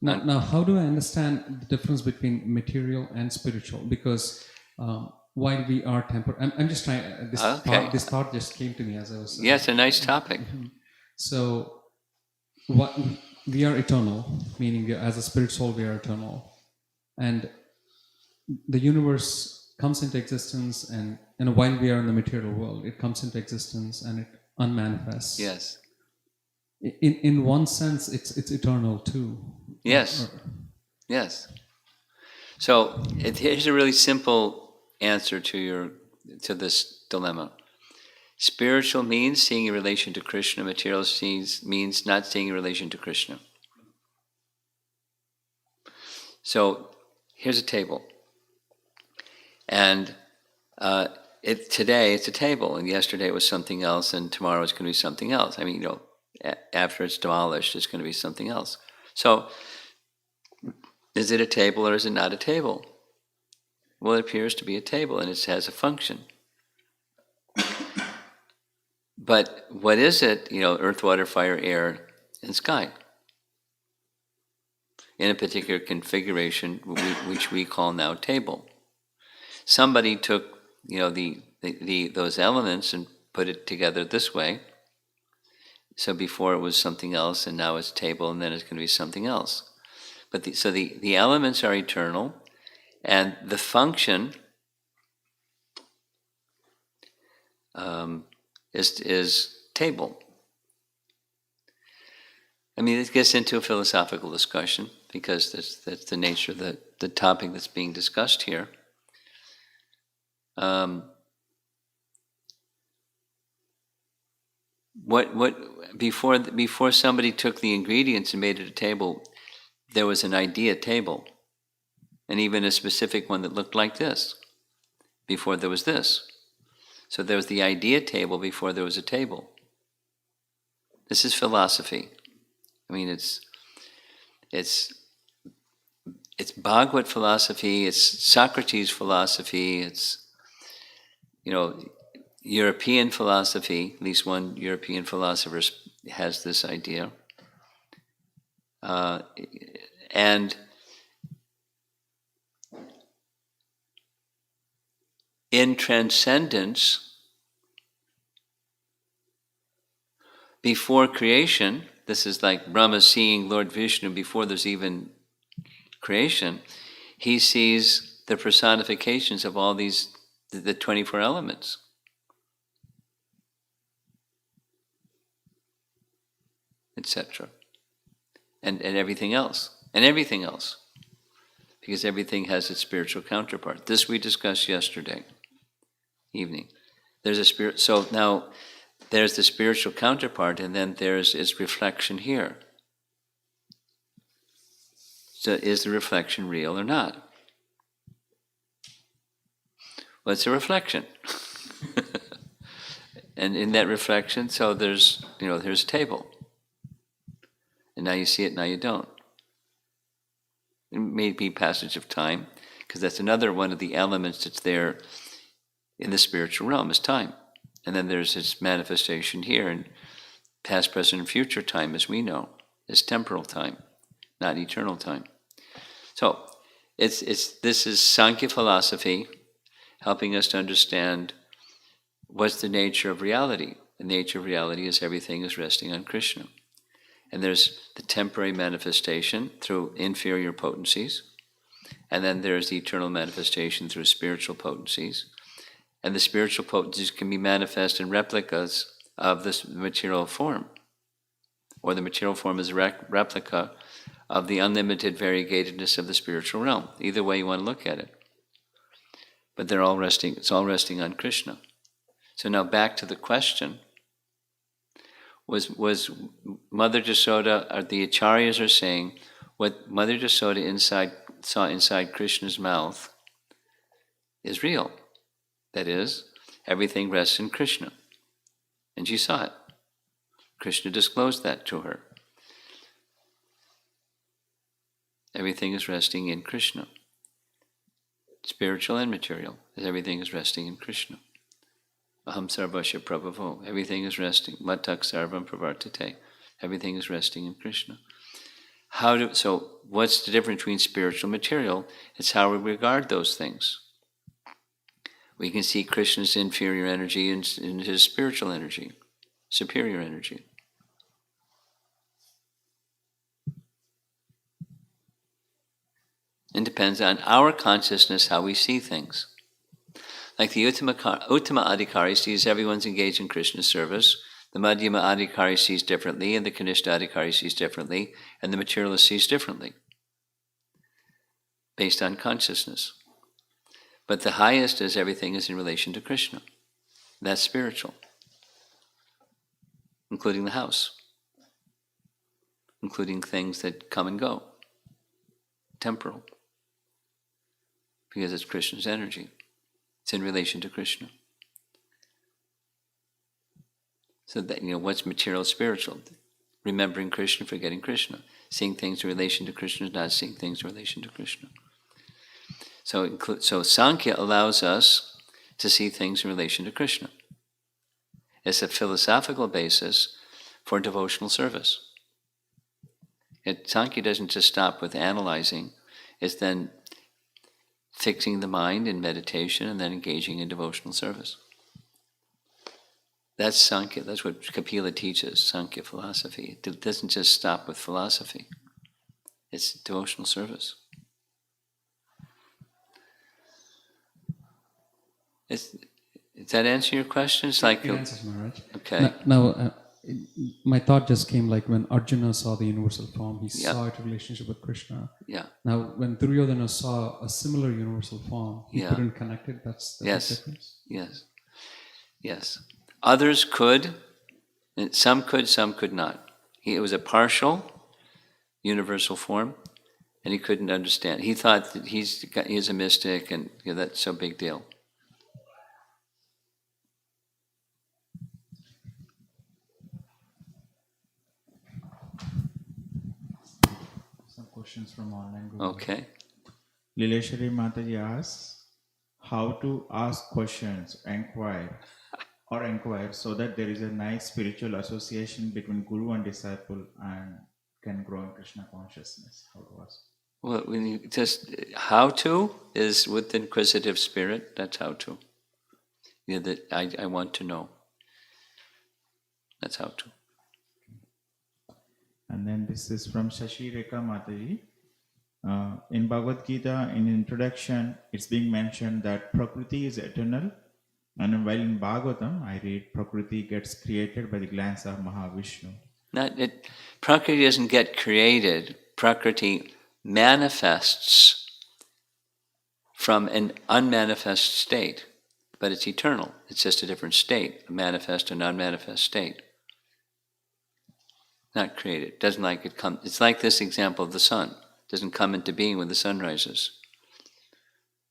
Now, how do I understand the difference between material and spiritual? Because while we are temporary, I'm just trying. This thought just came to me as I was. Yes, a nice topic. So, what we are eternal, meaning as a spirit soul, we are eternal, and the universe comes into existence, and while we are in the material world, it comes into existence and it unmanifests. Yes. In one sense, it's eternal too. Yes. Yes. So here's a really simple answer to this dilemma. Spiritual means seeing in relation to Krishna. Material means not seeing in relation to Krishna. So here's a table, and today it's a table, and yesterday it was something else, and tomorrow it's going to be something else. After it's demolished, it's going to be something else. So, is it a table or is it not a table? Well, it appears to be a table, and it has a function. But what is it? Earth, water, fire, air, and sky. In a particular configuration, which we call now table. Somebody took, those elements and put it together this way. So before it was something else, and now it's table, and then it's going to be something else. But the elements are eternal, and the function is table. It gets into a philosophical discussion because that's the nature of the topic that's being discussed here. Before somebody took the ingredients and made it a table, there was an idea table, and even a specific one that looked like this. Before there was this, so there was the idea table before there was a table. This is philosophy. It's Bhagavad philosophy. It's Socrates' philosophy. It's European philosophy. At least one European philosopher has this idea. And in transcendence, before creation, this is like Brahma seeing Lord Vishnu before there's even creation, he sees the personifications of all these, the 24 elements. Etc. And everything else. And everything else. Because everything has its spiritual counterpart. This we discussed yesterday evening. There's a spirit. So now there's the spiritual counterpart, and then there's its reflection here. So is the reflection real or not? Well, it's a reflection. And in that reflection, so there's a table. And now you see it, now you don't. It may be passage of time, because that's another one of the elements that's there in the spiritual realm, is time. And then there's its manifestation here, and past, present, and future time, as we know, is temporal time, not eternal time. So this is Sankhya philosophy, helping us to understand what's the nature of reality. the nature of reality is everything is resting on Krishna. And there's the temporary manifestation through inferior potencies, and then there's the eternal manifestation through spiritual potencies. And the spiritual potencies can be manifest in replicas of this material form, or the material form is a replica of the unlimited variegatedness of the spiritual realm. Either way you want to look at it. But they're all resting, it's all resting on Krishna. So now back to the question. Was Mother Jasoda, or the Acharyas are saying, what Mother Jasoda saw inside Krishna's mouth is real. That is, everything rests in Krishna. And she saw it. Krishna disclosed that to her. Everything is resting in Krishna. Spiritual and material, as everything is resting in Krishna. Aham sarvasya prabhavo. Everything is resting. Matak sarvam pravartate. Everything is resting in Krishna. So what's the difference between spiritual and material? It's how we regard those things. We can see Krishna's inferior energy in his spiritual energy, superior energy. It depends on our consciousness, how we see things. Like the Uttama Adhikari sees everyone's engaged in Krishna's service, the Madhyama Adhikari sees differently, and the Kanishta Adhikari sees differently, and the materialist sees differently, based on consciousness. But the highest is everything is in relation to Krishna. That's spiritual, including the house, including things that come and go, temporal, because it's Krishna's energy. It's in relation to Krishna. So that, what's material, spiritual? Remembering Krishna, forgetting Krishna. Seeing things in relation to Krishna, not seeing things in relation to Krishna. So Sankhya allows us to see things in relation to Krishna. It's a philosophical basis for devotional service. Sankhya doesn't just stop with analyzing, it's then fixing the mind in meditation and then engaging in devotional service. That's Sankhya, that's what Kapila teaches, Sankhya philosophy. It doesn't just stop with philosophy. It's devotional service. Does that answer your question? It's like it answers, Maharaj. Okay. Now, my thought just came like when Arjuna saw the universal form, he saw its relationship with Krishna. Yeah. Now, when Duryodhana saw a similar universal form, he couldn't connect it. That's the difference. Yes. Others could, and some could not. It was a partial universal form, and he couldn't understand. He thought that he's a mystic, and that's so big deal. Some questions from online group. Okay. Lileshwari Mataji asks, how to ask questions, inquire so that there is a nice spiritual association between guru and disciple and can grow in Krishna consciousness. How to ask? Well, when you just how to is with the inquisitive spirit. That's how to. That I want to know. That's how to. And then this is from Shashi Rekha Mataji. In Bhagavad Gita, in introduction, it's being mentioned that Prakriti is eternal. And while in Bhagavatam, I read Prakriti gets created by the glance of Mahavishnu. Prakriti doesn't get created. Prakriti manifests from an unmanifest state, but it's eternal. It's just a different state, a manifest and unmanifest state. Not created. Doesn't like it come. It's like this example of the sun. It doesn't come into being when the sun rises.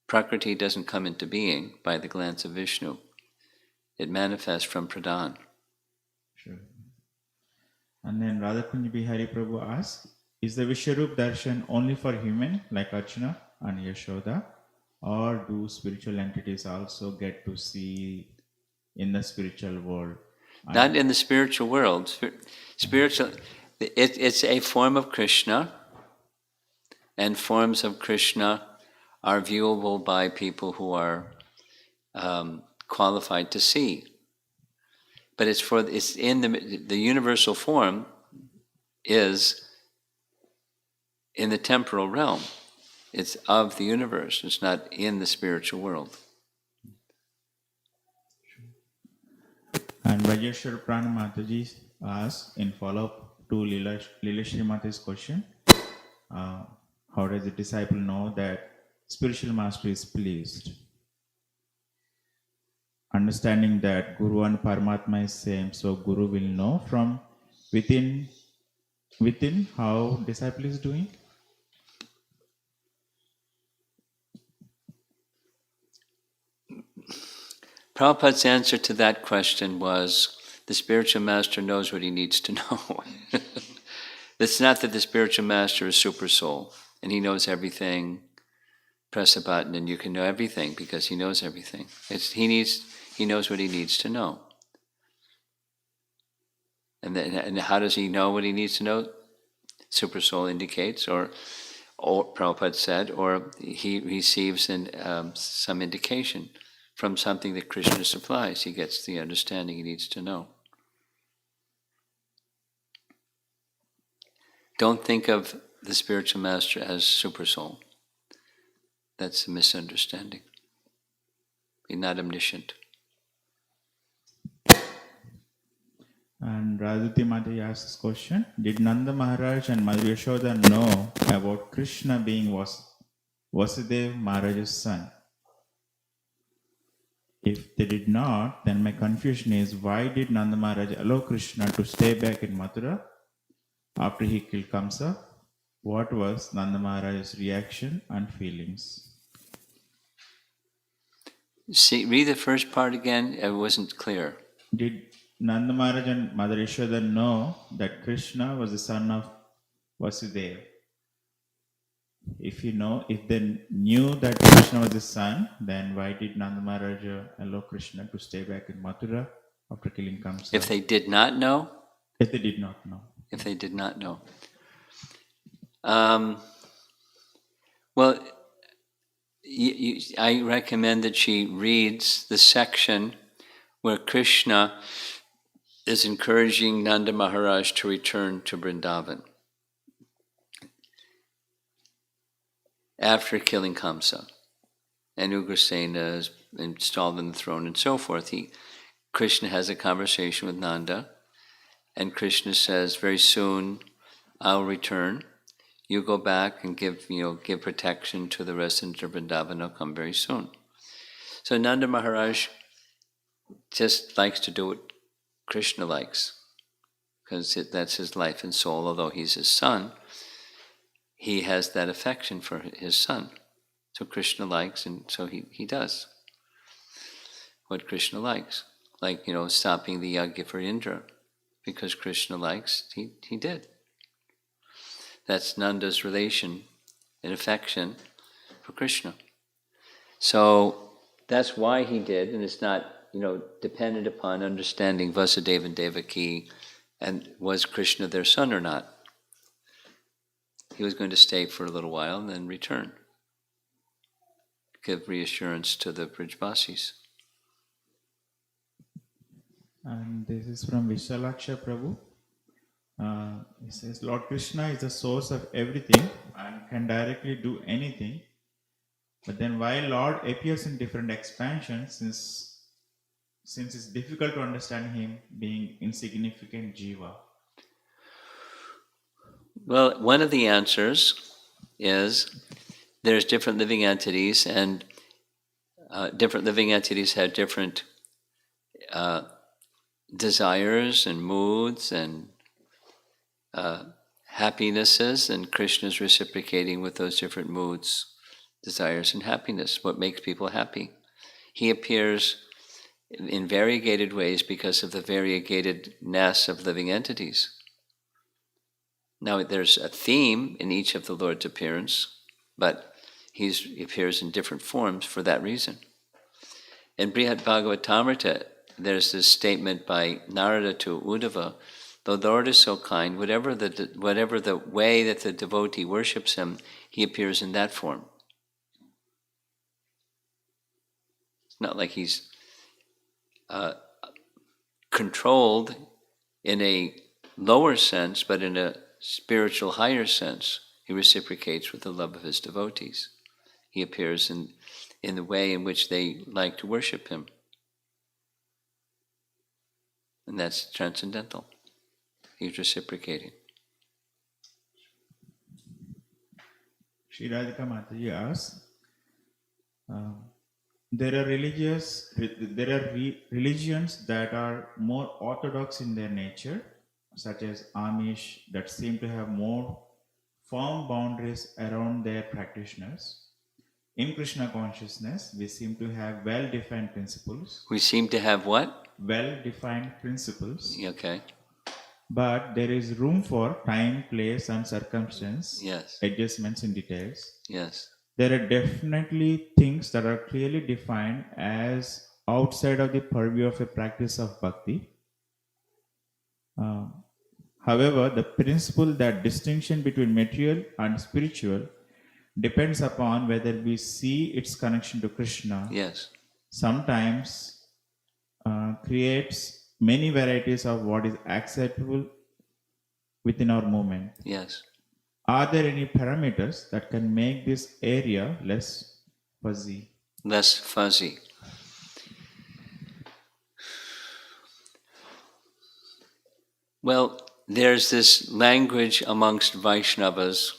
Prakriti doesn't come into being by the glance of Vishnu. It manifests from Pradhan. Sure. And then Radhakunj Bihari Prabhu asks, is the Vishwarup Darshan only for human like Arjuna and Yashoda, or do spiritual entities also get to see in the spiritual world? Not in the spiritual world. Spiritual, it's a form of Krishna, and forms of Krishna are viewable by people who are qualified to see. But it's in the universal form is in the temporal realm. It's of the universe. It's not in the spiritual world. And Vajeshwar Prana Mataji asks in follow-up to Lila Srimati's question, how does a disciple know that spiritual master is pleased? Understanding that Guru and Paramatma is same, so Guru will know from within how disciple is doing. Prabhupada's answer to that question was the spiritual master knows what he needs to know. It's not that the spiritual master is super soul and he knows everything. Press a button and you can know everything because he knows everything. He knows what he needs to know. And how does he know what he needs to know? Super soul indicates, or Prabhupada said, or he receives some indication from something that Krishna supplies. He gets the understanding he needs to know. Don't think of the spiritual master as super soul. That's a misunderstanding. He's not omniscient. And Radhati Mataji asks question, did Nanda Maharaj and Mother Yashoda know about Krishna being Vasudeva Maharaj's son? If they did not, then my confusion is, why did Nanda Maharaj allow Krishna to stay back in Mathura after he killed Kamsa? What was Nanda Maharaj's reaction and feelings? See, read the first part again. It wasn't clear. Did Nanda Maharaj and Mother Yashoda know that Krishna was the son of Vasudeva? If they knew that Krishna was the son, then why did Nanda Maharaj allow Krishna to stay back in Mathura after killing Kamsa? If they did not know? If they did not know. If they did not know. Well, I recommend that she reads the section where Krishna is encouraging Nanda Maharaj to return to Vrindavan after killing Kamsa. And Ugrasena is installed on the throne and so forth. Krishna has a conversation with Nanda, and Krishna says, very soon I'll return. You go back and give protection to the residents of Vrindavan. I'll come very soon. So Nanda Maharaj just likes to do what Krishna likes, because that's his life and soul. Although he's his son, he has that affection for his son. So Krishna likes, and so he does what Krishna likes. Like, stopping the yajna for Indra. Because Krishna likes, he did. That's Nanda's relation and affection for Krishna. So that's why he did, and it's not, dependent upon understanding Vasudeva and Devaki and was Krishna their son or not. He was going to stay for a little while and then return. Give reassurance to the Brijvasis. And this is from Vishalaksha Prabhu. He says, Lord Krishna is the source of everything and can directly do anything. But then why Lord appears in different expansions, since it's difficult to understand him being insignificant jiva? Well, one of the answers is there's different living entities, and different living entities have different desires and moods and happinesses, and Krishna is reciprocating with those different moods, desires, and happiness, what makes people happy. He appears in variegated ways because of the variegatedness of living entities. Now, there's a theme in each of the Lord's appearance, but he appears in different forms for that reason. In Brihad Bhagavatamrita, there's this statement by Narada to Uddhava, the Lord is so kind, whatever the way that the devotee worships him, he appears in that form. It's not like he's controlled in a lower sense, but in a spiritual higher sense, he reciprocates with the love of his devotees. He appears in the way in which they like to worship him. And that's transcendental. He's reciprocating. Shri Radhika Mataji asks, there are religions that are more orthodox in their nature, such as Amish, that seem to have more firm boundaries around their practitioners. In Krishna consciousness, we seem to have well-defined principles. We seem to have what? Well-defined principles. Okay. But there is room for time, place, and circumstance. Yes. Adjustments in details. Yes. There are definitely things that are clearly defined as outside of the purview of a practice of bhakti. However, the principle that distinction between material and spiritual depends upon whether we see its connection to Krishna. Yes. Sometimes creates many varieties of what is acceptable within our movement. Yes. Are there any parameters that can make this area less fuzzy? Less fuzzy. Well, there's this language amongst Vaishnavas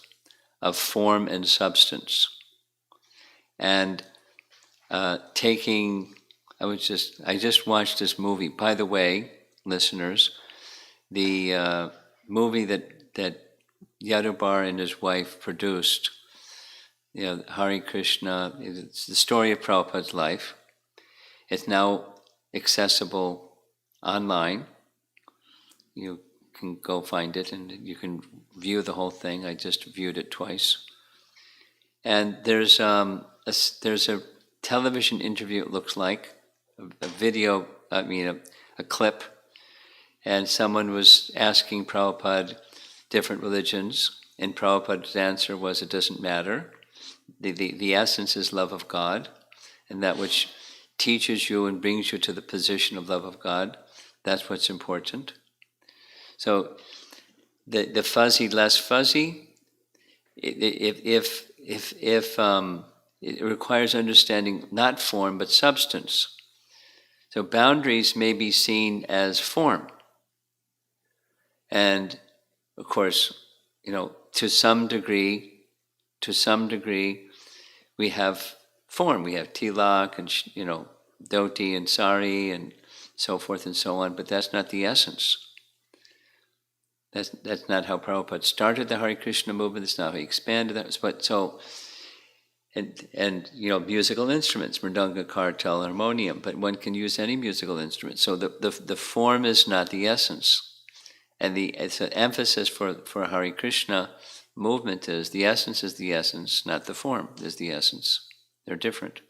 of form and substance. And I just watched this movie. By the way, listeners, the movie that Yadubar and his wife produced, Hare Krishna, it's the story of Prabhupada's life. It's now accessible online. You can go find it and you can view the whole thing. I just viewed it twice. And there's a television interview, it looks like, a video, a clip, and someone was asking Prabhupada different religions, and Prabhupada's answer was, it doesn't matter. The essence is love of God, and that which teaches you and brings you to the position of love of God, that's what's important. So the fuzzy, less fuzzy, if it requires understanding not form but substance. So boundaries may be seen as form. And of course, to some degree, we have form. We have tilak and, dhoti and sari and so forth and so on, but that's not the essence. That's not how Prabhupada started the Hare Krishna movement. That's not how he expanded that. But so, and musical instruments, mridanga, kartal, harmonium. But one can use any musical instrument. So the form is not the essence, and it's an emphasis for Hare Krishna movement is the essence, not the form is the essence. They're different.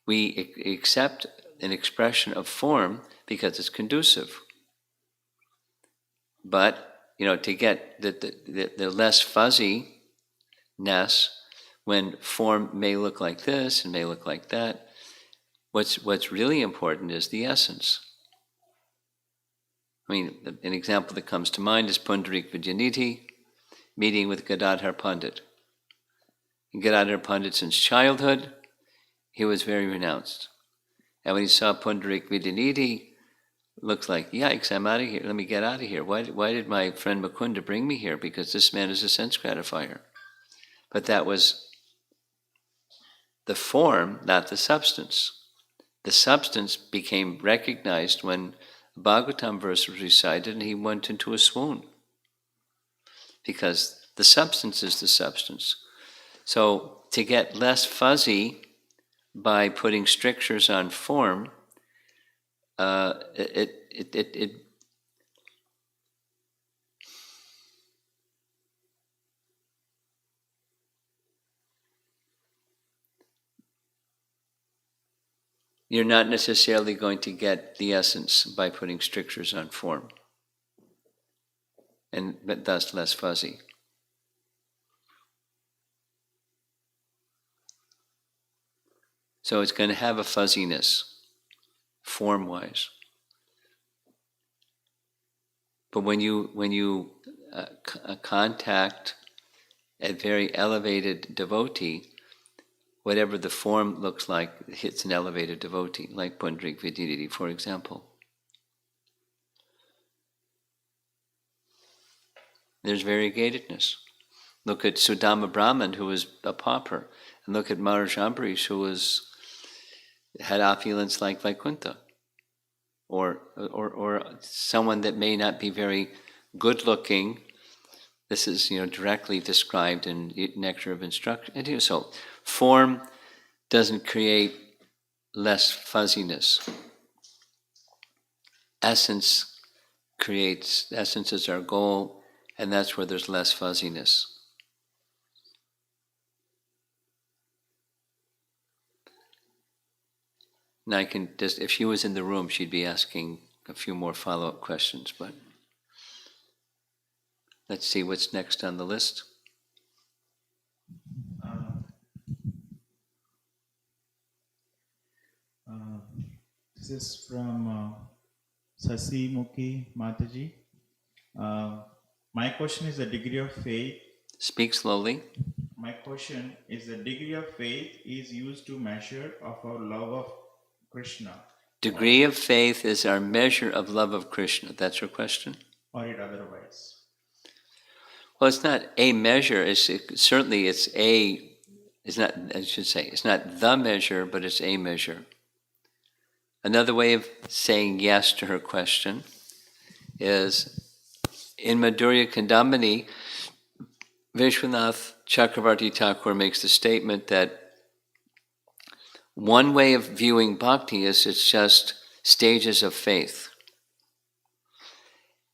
We accept an expression of form because it's conducive. But, to get the less fuzziness, when form may look like this and may look like that, what's really important is the essence. An example that comes to mind is Pundarik Vidyanidhi meeting with Gadadhar Pandit. Gadadhar Pandit, since childhood, he was very renounced. And when he saw Pundarik Vidyanidhi, looks like, yikes, I'm out of here. Let me get out of here. Why did my friend Mukunda bring me here? Because this man is a sense gratifier. But that was the form, not the substance. The substance became recognized when the Bhagavatam verse was recited and he went into a swoon. Because the substance is the substance. So to get less fuzzy by putting strictures on form, you're not necessarily going to get the essence by putting strictures on form, but thus less fuzzy. So it's going to have a fuzziness, form-wise. But when you contact a very elevated devotee, whatever the form looks like, it's an elevated devotee, like Pundrik Vidididi, for example. There's variegatedness. Look at Sudama Brahman, who was a pauper, and look at Maharaj Ambarish, who had opulence like Vaikuntha, or someone that may not be very good looking. This is directly described in Nectar of Instruction. So form doesn't create less fuzziness. Essence is our goal, and that's where there's less fuzziness. And I can just, if she was in the room, she'd be asking a few more follow-up questions, but let's see what's next on the list. This is from Sasi Mukhi Mataji. My question is the degree of faith. Speak slowly. My question is the degree of faith is used to measure of our love of Krishna. Degree of faith is our measure of love of Krishna. That's your question? Or it otherwise? Well, it's not a measure. It's not the measure, but it's a measure. Another way of saying yes to her question is, in Madhurya Kandamini, Vishwanath Chakravarti Thakur makes the statement that one way of viewing bhakti is it's just stages of faith.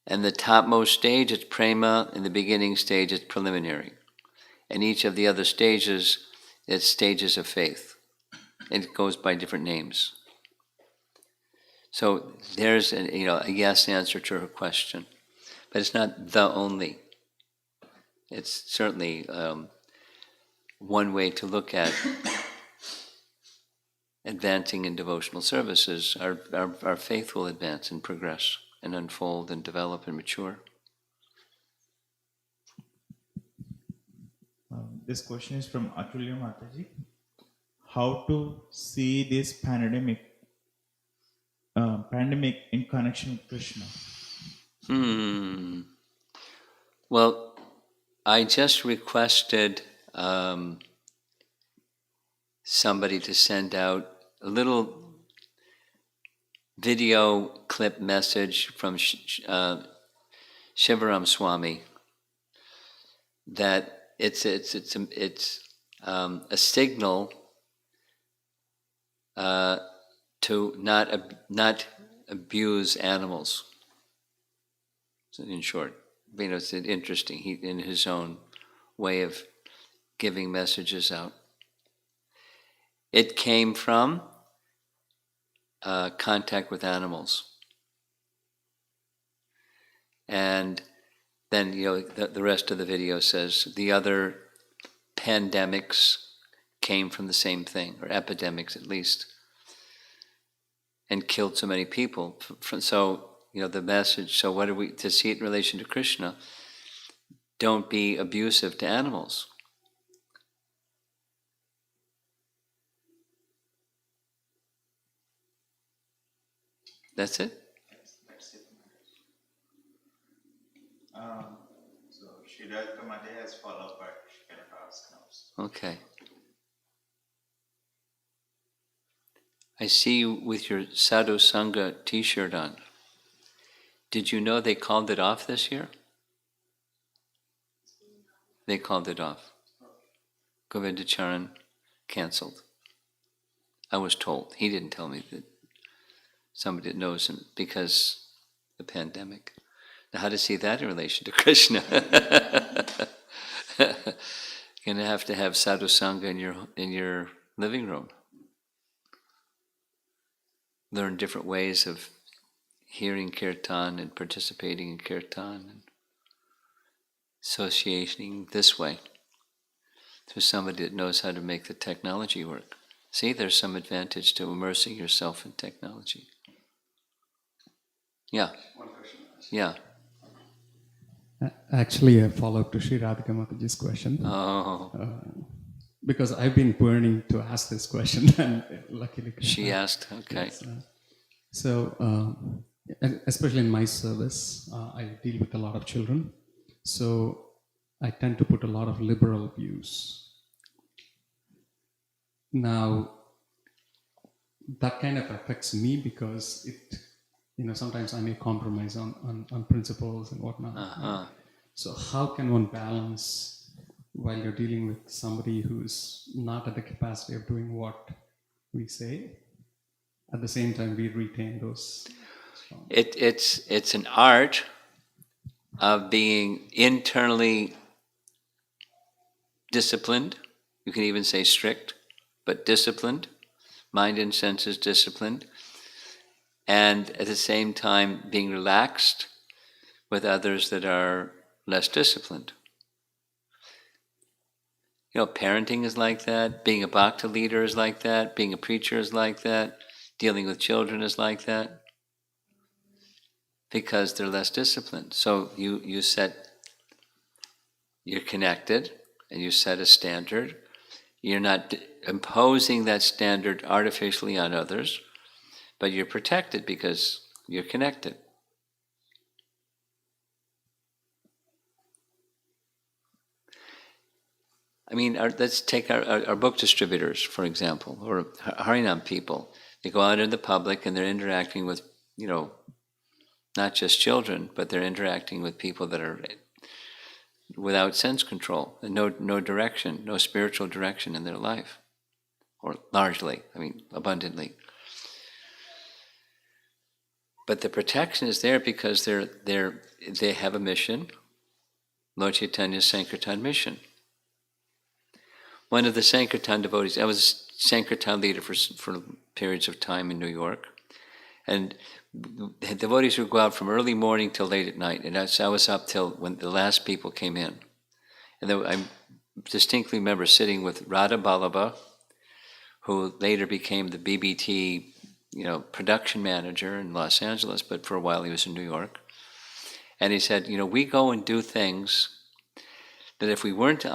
And the topmost stage is prema, and the beginning stage is preliminary. And each of the other stages, it's stages of faith. It goes by different names. So there's a yes answer to her question. But it's not the only. It's certainly one way to look at advancing in devotional services. Our faith will advance and progress and unfold and develop and mature. This question is from Atulya Mataji. How to see this pandemic in connection with Krishna? Well, I just requested somebody to send out a little video clip message from Shivaram Swami that it's a signal to not abuse animals. So in short, it's interesting. He, in his own way of giving messages out. It came from contact with animals. And then, the rest of the video says the other pandemics came from the same thing, or epidemics at least, and killed so many people. So, the message, so what are we, to see it in relation to Krishna, don't be abusive to animals. That's it? That's it. So Shridharika Mate has followed, but she cannot ask now. Okay. I see you with your Sadhu Sangha t-shirt on. Did you know they called it off this year? They called it off. Govindacharan canceled. I was told. He didn't tell me that. Somebody that knows him, because the pandemic. Now, how to see that in relation to Krishna? You're gonna have to have sadhu sangha in your living room. Learn different ways of hearing kirtan and participating in kirtan and associating this way to somebody that knows how to make the technology work. See, there's some advantage to immersing yourself in technology. Yeah. One question. Yeah. Actually, a follow-up to Sri Radhika Mataji's question. Oh, Because I've been burning to ask this question, and luckily she asked. Okay. Yes, especially in my service, I deal with a lot of children, so I tend to put a lot of liberal views. Now, that kind of affects me because sometimes I may compromise on principles and whatnot. Uh-huh. So how can one balance while you're dealing with somebody who's not at the capacity of doing what we say? At the same time, we retain those. It's an art of being internally disciplined. You can even say strict, but disciplined. Mind and senses disciplined. And at the same time, being relaxed with others that are less disciplined. Parenting is like that. Being a bhakti leader is like that. Being a preacher is like that. Dealing with children is like that. Because they're less disciplined. So you're connected, and you set a standard. You're not imposing that standard artificially on others, but you're protected because you're connected. I mean, let's take our book distributors, for example, or Harinam people. They go out in the public and they're interacting with, not just children, but they're interacting with people that are without sense control and no direction, no spiritual direction in their life, or largely, abundantly. But the protection is there because they have a mission, Lord Chaitanya's Sankirtan mission. One of the Sankirtan devotees, I was a Sankirtan leader for periods of time in New York, and the devotees would go out from early morning till late at night, and I was up till when the last people came in. And then I distinctly remember sitting with Radha Ballabha, who later became the BBT, production manager in Los Angeles, but for a while he was in New York. And he said, we go and do things that if we weren't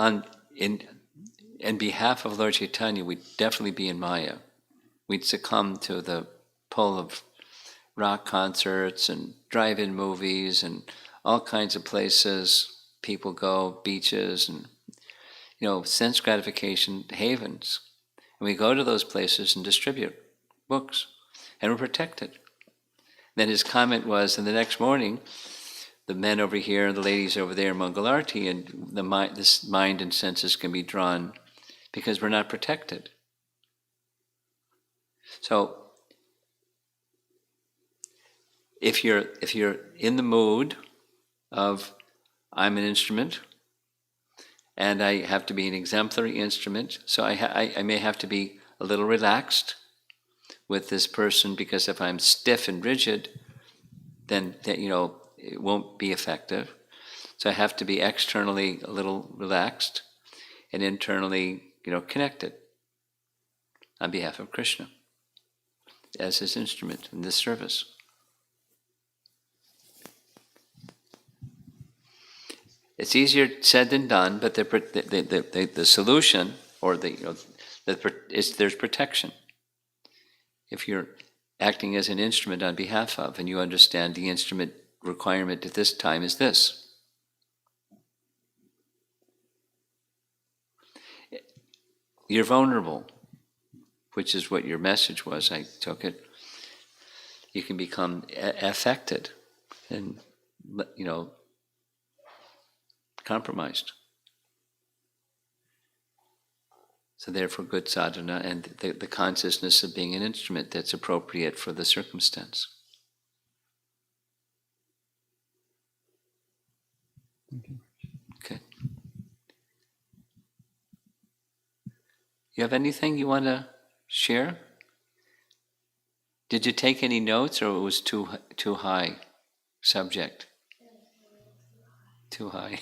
in behalf of Lord Chaitanya, we'd definitely be in Maya. We'd succumb to the pull of rock concerts and drive-in movies and all kinds of places people go, beaches and, sense gratification havens. And we go to those places and distribute books, and we're protected. Then his comment was, and the next morning, the men over here and the ladies over there, Mangalarti, and this mind and senses can be drawn because we're not protected. So, if you're in the mood of I'm an instrument, and I have to be an exemplary instrument, so I may have to be a little relaxed with this person, because if I'm stiff and rigid, then it won't be effective. So I have to be externally a little relaxed and internally, connected on behalf of Krishna as his instrument in this service. It's easier said than done, but the solution, or there's protection. If you're acting as an instrument on behalf of, and you understand the instrument requirement at this time is this. You're vulnerable, which is what your message was, I took it. You can become affected and, compromised. So therefore good sadhana and the consciousness of being an instrument that's appropriate for the circumstance. Thank you. Okay. You have anything you want to share? Did you take any notes, or it was too high subject? Too high.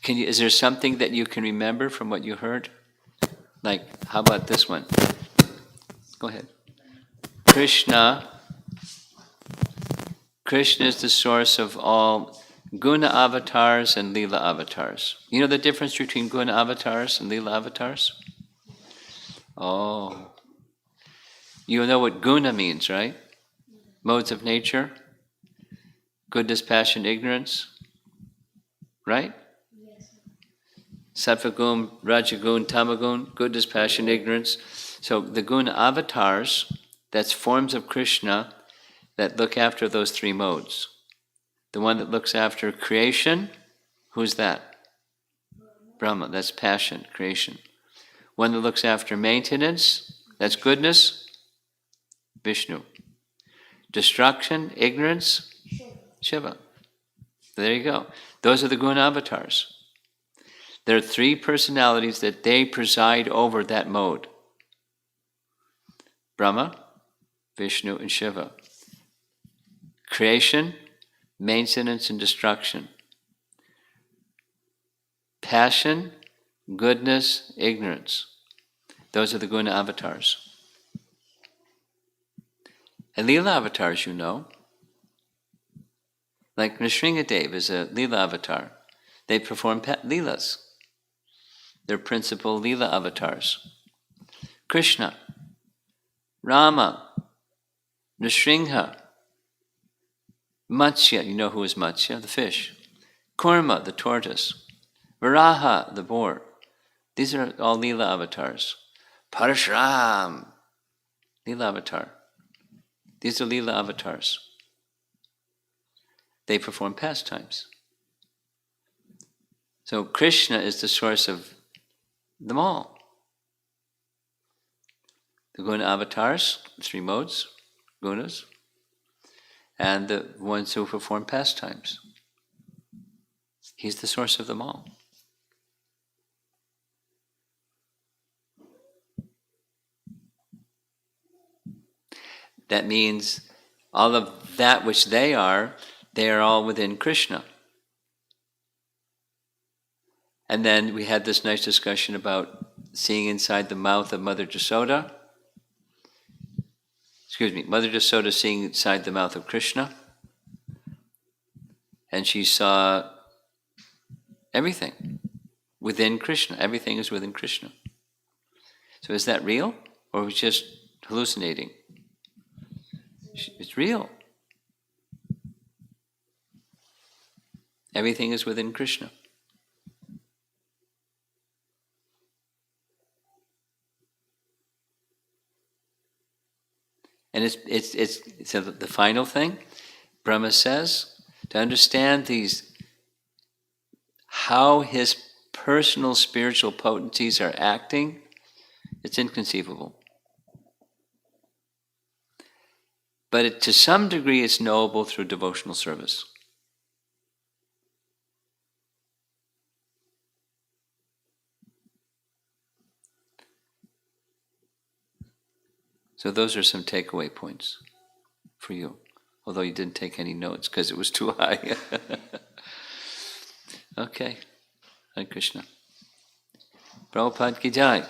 Is there something that you can remember from what you heard? Like, how about this one? Go ahead. Krishna is the source of all Guna avatars and Leela avatars. You know the difference between Guna avatars and Leela avatars? Oh. You know what guna means, right? Modes of nature. Goodness, passion, ignorance. Right? Sattva-gun, rajagun, tamagun, goodness, passion, ignorance. So the guna avatars, that's forms of Krishna that look after those three modes. The one that looks after creation, who's that? Brahma, that's passion, creation. One that looks after maintenance, that's goodness, Vishnu. Destruction, ignorance, Shiva. There you go. Those are the guna avatars. There are three personalities that they preside over that mode. Brahma, Vishnu, and Shiva. Creation, maintenance, and destruction. Passion, goodness, ignorance. Those are the guna avatars. And Leela avatars, you know. Like Nrsingadev is a Leela avatar. They perform Leelas. They're principal Leela avatars. Krishna, Rama, Nrsimha, Matsya, you know who is Matsya? The fish. Kurma, the tortoise. Varaha, the boar. These are all Leela avatars. Parashuram, Leela avatar. These are Leela avatars. They perform pastimes. So Krishna is the source of them all. The guna avatars, the three modes, gunas, and the ones who perform pastimes. He's the source of them all. That means all of that which they are all within Krishna. And then we had this nice discussion about seeing inside the mouth of Mother Jasoda. Mother Jasoda seeing inside the mouth of Krishna. And she saw everything within Krishna. Everything is within Krishna. So is that real? Or are we just hallucinating? It's real. Everything is within Krishna. And it's so the final thing, Brahma says, to understand how his personal spiritual potencies are acting, it's inconceivable. But to some degree it's knowable through devotional service. So those are some takeaway points for you, although you didn't take any notes because it was too high. Okay, Hare Krishna. Prabhupada ki jai.